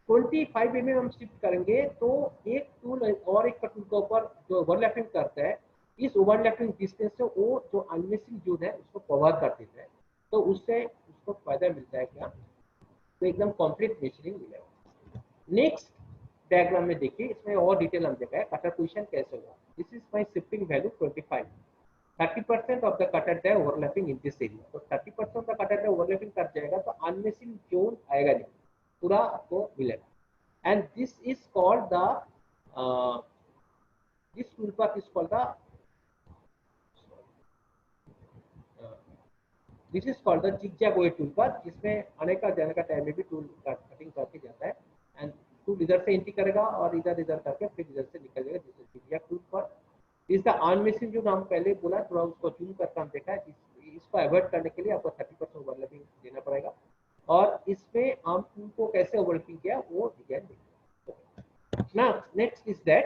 25 mm हम शिफ्ट करेंगे तो एक टूल और एक टूल के ऊपर जो ओवरलैपिंग करता है, इस ओवरलैपिंग डिस्टेंस से वो जो अनमिसिंग जोन है उसको कवर कर देता है, तो उससे उसको फायदा मिलता है क्या, तो एकदम कंप्लीट मेजरिंग मिलेगा। नेक्स्ट डायग्राम में देखिए, इसमें और डिटेल हम देखा है कटर पोजीशन कैसे होगा। This is my shifting value 25, 30% of the cutter die overlapping in this area, तो 30% of the cutter die overlapping कर जाएगा तो अनमिसिंग जोन आएगा नहीं, पूरा आपको मिलेगा। and this is called the this toolpath is called the this is called the zigzag way toolpath, जिसमें आने का जाने का टाइम में भी टूल कटिंग करके जाता है, एंड टूल इधर से एंट्री करेगा और इधर इधर करके फिर इधर से निकल जाएगा। जिससे zigzag toolpath इज द अनमिसिंग जो हम पहले बोला, थोड़ा उसको जूम करके हम देखा है, इसको अवॉइड करने के लिए आपको 30% ओवरलैपिंग देना पड़ेगा, और इसमें हम टूल को कैसे ओवरलैपिंग किया वो डिजाइन देखेंगे। Now next is that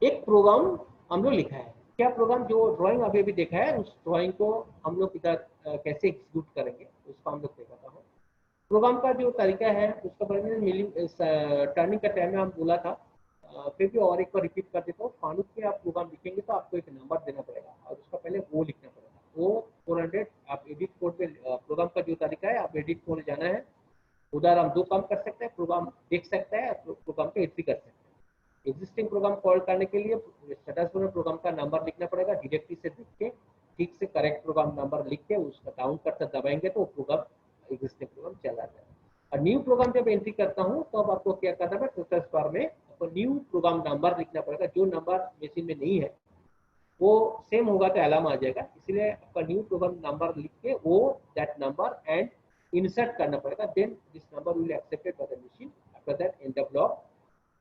एक प्रोग्राम हम लोग लिखा है। क्या प्रोग्राम, जो ड्राइंग अभी अभी देखा है उस ड्राइंग को हम लोग इधर कैसे एग्जीक्यूट करेंगे उसको हम लोग देखा था। प्रोग्राम का जो तरीका है उसका बारे में मिलिंग टर्निंग का टाइम में हम बोला था, फिर भी और एक बार रिपीट कर देता हूँ। फानुक में आप प्रोग्राम लिखेंगे तो आपको एक नंबर देना पड़ेगा और उसका पहले वो लिखना पड़ेगा, वो 400। आप एडिट कोड पे प्रोग्राम का जो तरीका है, आप एडिट कोड जाना है, उधर हम दो काम कर सकते हैं, प्रोग्राम देख सकते हैं, प्रोग्राम पे एंट्री कर सकते हैं। एग्जिस्टिंग प्रोग्राम कॉल करने के लिए स्टेटस प्रोग्राम का नंबर लिखना पड़ेगा, डायरेक्टरी से देख के ठीक से करेक्ट प्रोग्राम नंबर लिख के उसका काउंट करते दबाएंगे तो प्रोग्राम एग्जिस्टिंग प्रोग्राम चला जाएगा। और न्यू प्रोग्राम जब एंट्री करता हूँ तो अब आपको क्या करना है, स्टेटस बार में आपको न्यू प्रोग्राम नंबर लिखना पड़ेगा। जो नंबर मशीन में नहीं है वो सेम होगा तो अलार्म आ जाएगा, इसलिए आपका न्यू प्रोग्राम नंबर लिख के वो दैट नंबर एंड इंसर्ट करना पड़ेगा। Then this number will accepted by the machine. After that in the block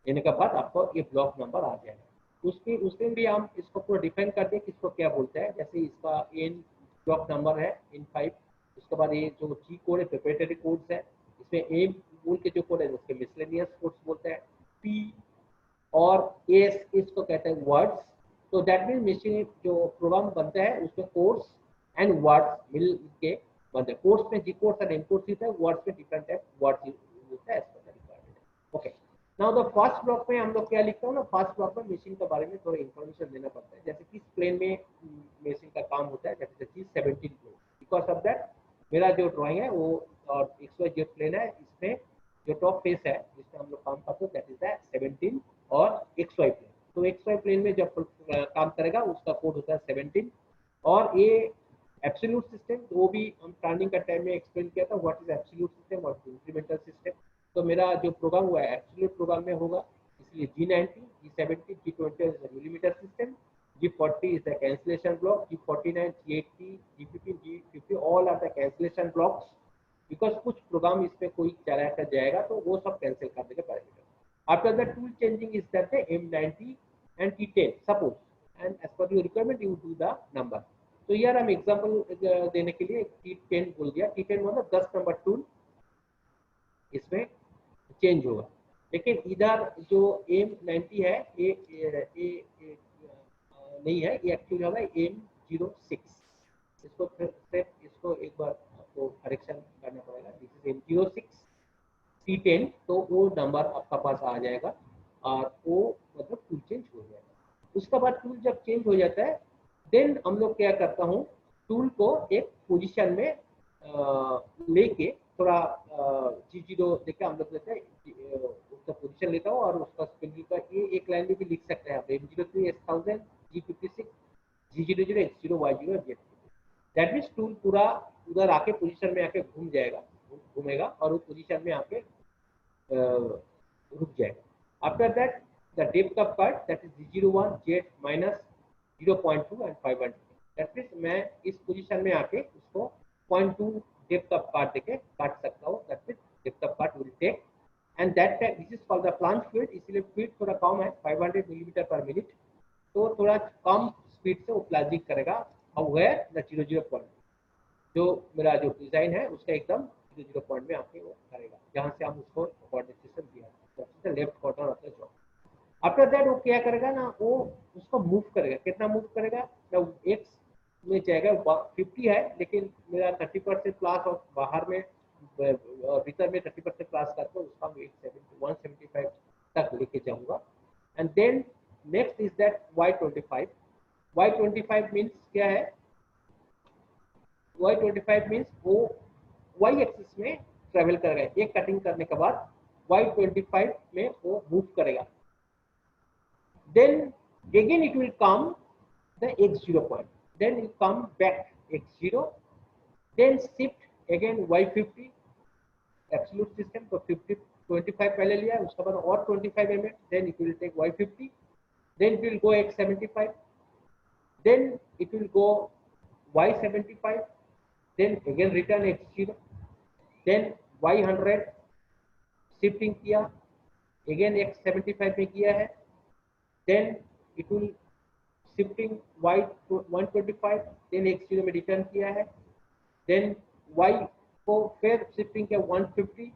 देने के बाद आपको ये ब्लॉक नंबर आ जाएगा। उसमें भी हम इसको पूरा डिफाइन कर दें किसको क्या बोलता है। जैसे इसका इन ब्लॉक नंबर है इन 5, उसके बाद ये जो जी कोड है प्रोप्राइटरी कोड्स है, इसमें ए बोल के जो कोड है उसके मिसलेनियस कोड्स बोलते हैं। पी और एस इसको कहते हैं वर्ड्स। तो दैट मीन मशीन जो प्रोग्राम बनता है उसमें कोड्स एंड वर्ड्स मिल के बनते हैं। कोड्स में G codes and N codes होता है, वर्ड्स में डिफरेंट टाइप वर्ड्स होता है। Okay, now the first block में हम लोग क्या लिखते हैं ना, फर्स्ट ब्लॉक में मशीन के बारे में थोड़ा इन्फॉर्मेशन देना पड़ता है, जैसे किस प्लेन में मशीन का काम होता है। जैसे 17 प्लेन, बिकॉज ऑफ दैट मेरा जो ड्राइंग है वो और XYZ प्लेन है, इसमें जो टॉप फेस है जिसमें हम लोग काम करते हैं दैट इज द 17 और XY प्लेन। तो XY प्लेन में जब काम करेगा उसका कोड होता है 17। और ये एब्सोल्यूट सिस्टम, वो भी हम टर्निंग का टाइम में एक्सप्लेन किया था, व्हाट इज एब्सोल्यूट सिस्टम और इंक्रीमेंटल सिस्टम। तो मेरा जो प्रोग्राम हुआ है एब्सोल्यूट प्रोग्राम में होगा, इसलिए G90, G70, G20 is the millimetre system, G40 is the cancellation block, G49, G80, G15, G50 all are the cancellation blocks, because कुछ प्रोग्राम इसमें कोई चला कर जाएगा तो वो सब कैंसिल कर देगा parameter. After the tool changing is that the M90 and T10 suppose, and as per your requirement you do the number। तो यार हम एग्जांपल देने के लिए T10 बोल दिया। T10 मतलब 10 नंबर टूल इसमें चेंज होगा, लेकिन इधर जो M90 है ये नहीं है, ये एक्चुअली होगा M06। इसको फिर इसको एक बार आपको करेक्शन करना पड़ेगा। दिस इज M06 T10, तो वो नंबर आपका पास आ जाएगा और वो मतलब टूल चेंज हो जाएगा। उसके बाद टूल जब चेंज हो जाता है देन हम लोग क्या करता हूँ, टूल को एक पोजीशन में लेके थोड़ा G0 देखे हम लोग लेते हैं, उसका पोजीशन लेता हूँ और उसका स्पेलिंग का ये एक लाइन में भी लिख सकते हैं आप, M03 S1000 G56 G00 X0 Y0 Z। That means tool पूरा उधर आके पोजीशन में आके घूमेगा और वो पोजीशन में आके रुक जाएगा। After that the depth of cut that is G01 Z minus 0.2 and 500। That means मैं इस पोजीशन में आके उसको 0.2 डेप्थ ऑफ कट देके काट सकता हूँ। That means depth of cut will take and that time this is called the plant speed, इसलिए स्पीड थोड़ा कम है 500 मिलीमीटर पर मिनट, तो थोड़ा कम स्पीड से वो प्लाजिंग करेगा। और वेयर द 00 पॉइंट, जो मेरा जो डिजाइन है उसका एकदम 00 पॉइंट में आके वो करेगा, जहाँ से हम उसको कोऑर्डिनेट सिस्टम दिया left corner of the job. After that वो क्या करेगा ना, वो उसको मूव करेगा। कितना मूव करेगा, एक्स में जाएगा 50 है लेकिन मेरा 30% प्लस और बाहर में और भीतर में 30% क्लास करके उसका वेट 175 तक लेके जाऊंगा। And then next is that y25। y25 means क्या है, y25 मीन्स वो y एक्सिस में ट्रेवल करेगा। एक कटिंग करने के बाद y25 में वो मूव करेगा। Then again it will come the x0 point, then you come back x0, then shift again y50 absolute system। तो 50 25 पहले लिया, उसके बाद और 25 mm, then it will take y50, then it will go x75, then it will go y75, then again return x0, then y100 shifting किया, again x75 में किया है, then it will shifting y 125, देन x0 में return किया है, then y को फिर शिफ्टिंग किया 150,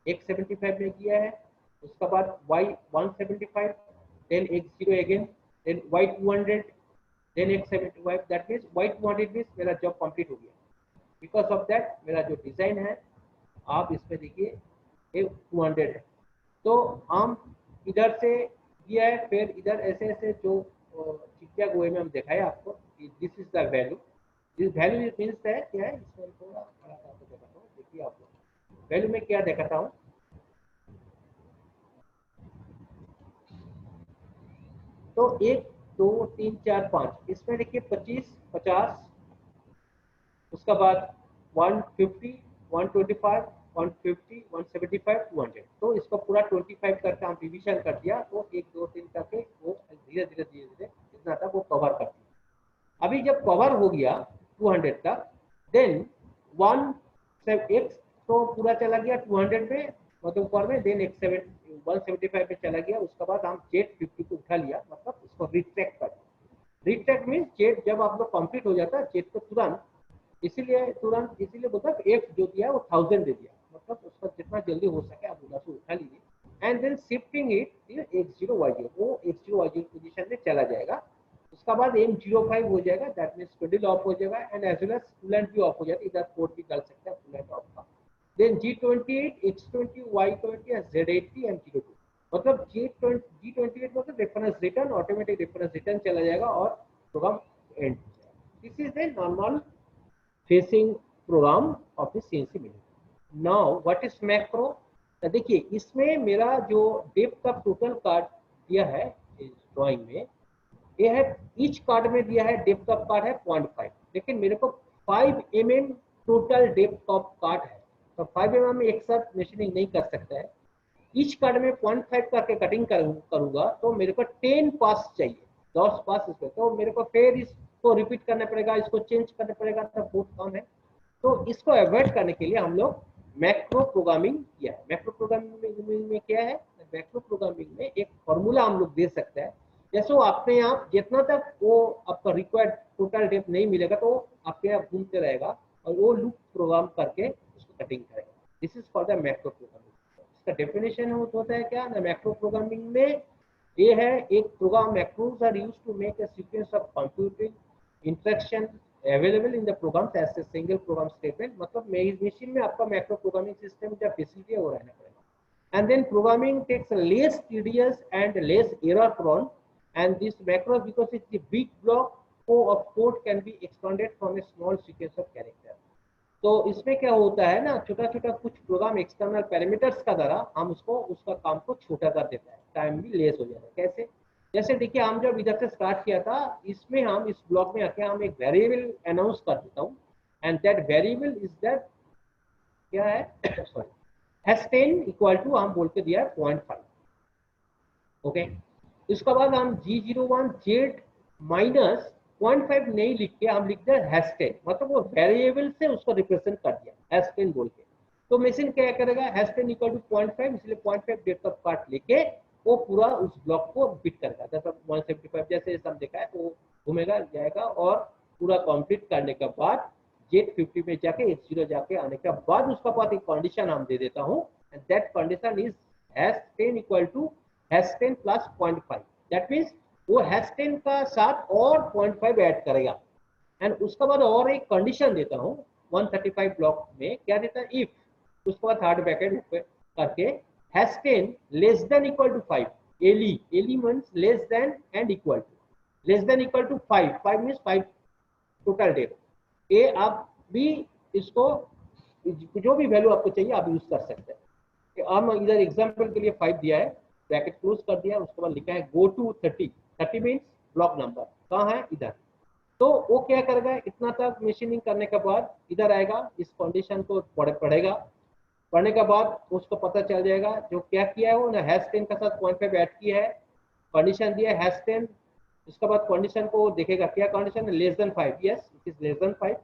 x75 में किया है, उसके बाद y 175, then x0 again, then y 200, then x75। That means y 200 means मेरा जॉब कंप्लीट हो गया। बिकॉज ऑफ दैट मेरा जो डिजाइन है, आप इसमें देखिए ये 200 है। तो हम इधर से दिया है, फिर इधर ऐसे ऐसे जो ठीक वे में हम दिखाए आपको, this is the value. This value means है क्या है, इसमें थोड़ा आपको दिखाता हूँ। देखिए आप लोग वैल्यू में क्या दिखाता हूँ, तो 1 2 3 4 5, इसमें देखिए 25 50, उसका बाद 150 125 150 175 200। तो इसको पूरा 25 करके हम डिवीजन कर दिया, तो 1 2 3 करके वो धीरे धीरे धीरे धीरे इतना तक वो कवर करती है। अभी जब कवर हो गया 200 तक, देन 1 तो पूरा चला गया 200 में, मतलब ऊपर में, देन 175 में चला गया। उसके बाद हम जेट 50 को उठा लिया, मतलब इसको रिट्रैक्ट कर दिया। रिट्रैक्ट मीन जेट जब आप लोग कंप्लीट हो जाता है जेट को तुरंत, इसीलिए बोलता है एफ जो दिया वो 1000 दे दिया, मतलब उसका जितना जल्दी हो सके आप उधर से उठा लीजिए। And then shifting it x0 y0, वो x0 y0 पोजीशन में चला जाएगा। उसका बाद M05 हो जाएगा, दैट मींस स्पिंडल ऑफ हो जाएगा, and as well as coolant भी ऑफ हो जाएगा। इधर कोड भी डाल सकते हैं कूलेंट ऑफ का। Then G28 X20 Y20 Z80 M02, मतलब G28 मतलब reference return, automatic reference return चला जाएगा और program end. This is a normal facing program of the CNC milling. Now what is macro, देखिए इसमें मेरा जो डेप्थ का टोटल कार्ड दिया है इस ड्राइंग में, ये है ईच कार्ड में दिया है डेप्थ ऑफ कार्ड है 0.5, लेकिन मेरे को 5 mm total depth of card है, तो 5 mm में एक साथ मशीनिंग नहीं कर सकता है। ईच कार्ड में 0.5 करके कटिंग करूंगा, तो मेरे को 10 पास चाहिए, 10 पास इसमें, तो मेरे को फिर इसको रिपीट करना पड़ेगा, इसको चेंज करना पड़ेगा, तो बहुत कम है। तो इसको अवॉइड करने के लिए हम लोग मैक्रो प्रोग्रामिंग किया है। मैक्रो प्रोग्रामिंग में क्या है, मैक्रो प्रोग्रामिंग में एक फॉर्मूला हम लोग दे सकते हैं, जैसे वो अपने आप जितना तक वो आपका रिक्वायर्ड टोटल डेप्थ नहीं मिलेगा तो आपके आप घूमते रहेगा और वो लूप प्रोग्राम करके उसको कटिंग करेगा। This is for the macro programming. इसका डेफिनेशन होता है क्या ना, मैक्रो प्रोग्रामिंग में ये है एक program macros are used to make a sequence of computing instruction available in the program as a single program statement. मतलब मशीन में आपका मैक्रो प्रोग्रामिंग सिस्टम जो फैसिलिटी है वो रहना पड़ेगा। And then programming takes less tedious and less error prone, and this macro because it's a big block of code can be expanded from a small sequence of character। तो इसमें क्या होता है ना, छोटा छोटा कुछ प्रोग्राम एक्सटर्नल पैरामीटर्स का द्वारा हम उसका काम को छोटा कर देता है, टाइम भी लेस हो जाता है। कैसे, जैसे देखिए हम जब इधर से स्टार्ट किया था, इसमें हम इस ब्लॉक में आके हम एक वेरिएबल अनाउंस कर देता हूँ, and that variable is that क्या है सॉरी हैश 10 इक्वल टू हम बोल के दिया है 0.5। ओके, इसके बाद हम G01 Z माइनस 0.5 नहीं लिख के हम लिखते हैं हैश 10, मतलब वो वेरिएबल से उसको रिप्रेजेंट कर दिया हैश 10 बोल के। तो मशीन क्या करेगा, हैश 10 इक्वल टू 0.5, इसलिए 0.5 डेप्थ ऑफ कार्ड लेके वो पूरा उस ब्लॉक को बिट करेगा। जैसे 175 जैसे हम देखा है, वो घूमेगा जाएगा और पूरा कंप्लीट करने के बाद Z50 में जाके H0 जाके आने के बाद उसका बाद एक कंडीशन हम दे देता हूँ, and that condition is hash 10 equal to hash 10 plus 0.5। That means वो हैश 10 का साथ और 0.5 ऐड करेगा। एंड उसके बाद और एक कंडीशन देता हूँ 135 ब्लॉक में, क्या देता है, इफ उसके बाद थर्ड ब्रैकेट करके #10 लेस देन इक्वल टू 5, एली means less than and equal to, less than equal to 5 means 5 total date. ये आप भी इसको जो भी वैल्यू आपको चाहिए आप यूज कर सकते हैं। हम इधर एग्जांपल के लिए 5 दिया है, ब्रैकेट क्लोज कर दिया, उसके बाद लिखा है go to 30, 30 means block number कहाँ है, इधर। तो वो क्या करेगा, इतना तक मशीनिंग करने के बाद इधर आएगा, इस कंडीशन को पढ़ेगा, पढ़ने के बाद उसको पता चल जाएगा जो क्या किया है वो ना #10 के साथ 0.5 ऐड किया है, कंडीशन दिया है #10, उसके बाद कंडीशन को देखेगा क्या कंडीशन है, less than 5, yes it is less than 5,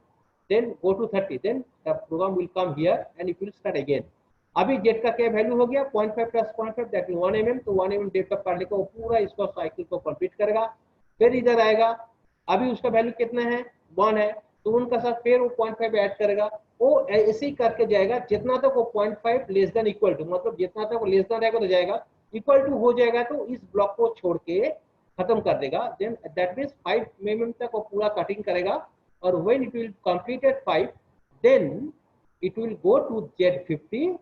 then go to 30, then the program will come here and it will start again. अभी जेट का क्या वैल्यू हो गया 0.5 प्लस 0.5 दैट इज 1 mm, तो 1 mm जेट का करने को पूरा इसको साइकिल को कंप्लीट करेगा, फिर इधर आएगा, अभी उसका वैल्यू कितना है 1 है, तो उनका साथ फिर वो 0.5 ऐड करेगा, वो ऐसे ही करके जाएगा जितना तक वो 0.5 लेस देन इक्वल टू, मतलब जितना तक वो लेस देन रहेगा तो जाएगा, इक्वल टू हो जाएगा तो इस ब्लॉक को छोड़ के खत्म कर देगा, देन दैट मींस 5 mm तक वो पूरा कटिंग करेगा, और when it will completed 5 then it will go to Z50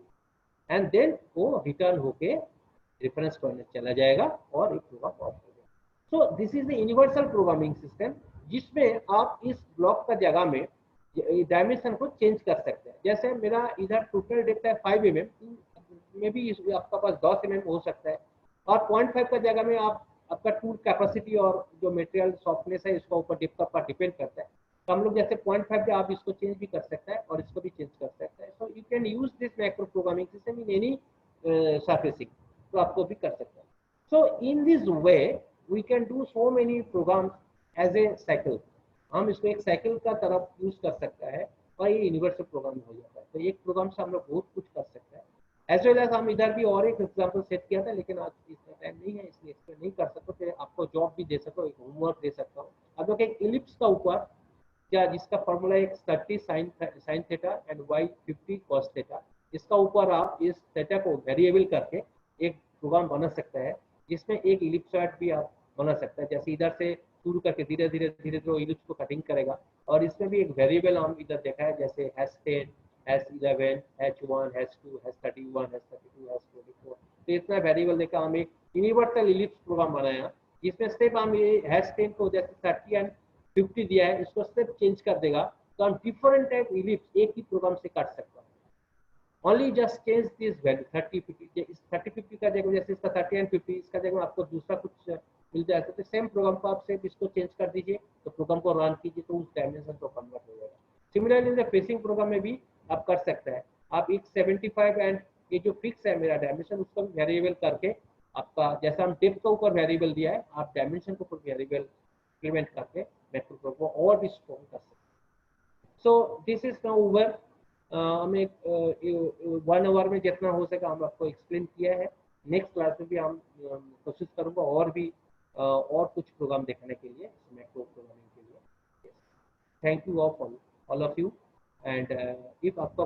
and then वो रिटर्न होके रेफरेंस पॉइंट चला जाएगा और एक प्रोग्राम ऑफ हो जाएगा। So this is the universal programming system, जिसमें आप इस ब्लॉक का जगह में डायमेंशन को चेंज कर सकते हैं। जैसे मेरा इधर टोटल डेप्थ है 5 mm, में भी आपका पास 10 mm हो सकता है, और 0.5 का जगह में आप आपका टूल कैपेसिटी और जो मटेरियल सॉफ्टनेस है इसका ऊपर डेप्थ का डिपेंड करता है, तो हम लोग जैसे 0.5 पे आप इसको चेंज भी कर सकते हैं और इसको भी चेंज कर सकते हैं। So you can use this macro programming system in any surfacing, तो आपको भी कर सकते हैं। So in this way we can do so many programs as a cycle, हम इसको एक साइकिल का तरफ यूज कर सकता है और ये यूनिवर्सल प्रोग्राम हो जाता है। तो एक प्रोग्राम से हम लोग बहुत कुछ कर सकते हैं। एज वेल एज हम इधर भी और एक एग्जांपल सेट किया था, लेकिन आज इसमें टाइम नहीं है इसलिए इस पर नहीं कर सकता, फिर आपको जॉब भी दे सकता हूँ, एक होमवर्क दे सकता हूँ। अब लोग एक इलिप्स का ऊपर क्या जिसका फॉर्मूला एक 30 sine theta and y50 cos theta, इसका ऊपर आप इस थीटा को वेरिएबल करके एक प्रोग्राम बना सकता है, जिसमें एक इलिप्सॉइड भी आप बना सकता है। जैसे इधर से शुरू करके धीरे धीरे धीरे धीरे इलिप्स को कटिंग करेगा, और इसमें भी एक वेरिएबल हम इधर देखा है, जैसे #10, #11, #1, #2, #31, #32, #24, तो इतना वेरिएबल देखा हम एक यूनिवर्सल इलिप्स प्रोग्राम बनाया, जिसमें स्टेप हम ये #10 को जैसे 30 एंड 50 दिया है, इसको स्टेप चेंज कर देगा, तो हम डिफरेंट टाइप इलिप्स एक ही प्रोग्राम से काट सकते हैं। Only just change this value 30 50, इस 30 50 का जगह जैसे इसका 30 एंड 50, इसका जगह आपको दूसरा कुछ मिल जाएगा, तो सेम प्रोग्राम को आप सिर्फ इसको चेंज कर दीजिए, तो प्रोग्राम को रन कीजिए तो उस डायमेंशन को कन्वर्ट हो जाएगा। Similarly in the facing program में भी आप कर सकते हैं, आप एक 75 एंड ये जो फिक्स है मेरा डायमेंशन, उसको वेरिएबल करके आपका जैसा हम डेप्थ के ऊपर वेरिएबल दिया है, आप डायमेंशन के ऊपर वेरिएबल इंप्लीमेंट करके मैक्रो प्रोग्राम को और भी स्ट्रॉन्ग कर सकते हैं। सो दिस इज नाउ ओवर, हमें 1 आवर में जितना हो सका हम आपको एक्सप्लेन किया है। नेक्स्ट क्लास में भी हम कोशिश करूंगा और भी और कुछ प्रोग्राम देखने के लिए, मैक्रो प्रोग्रामिंग के लिए। Thank you all of you, and if आपका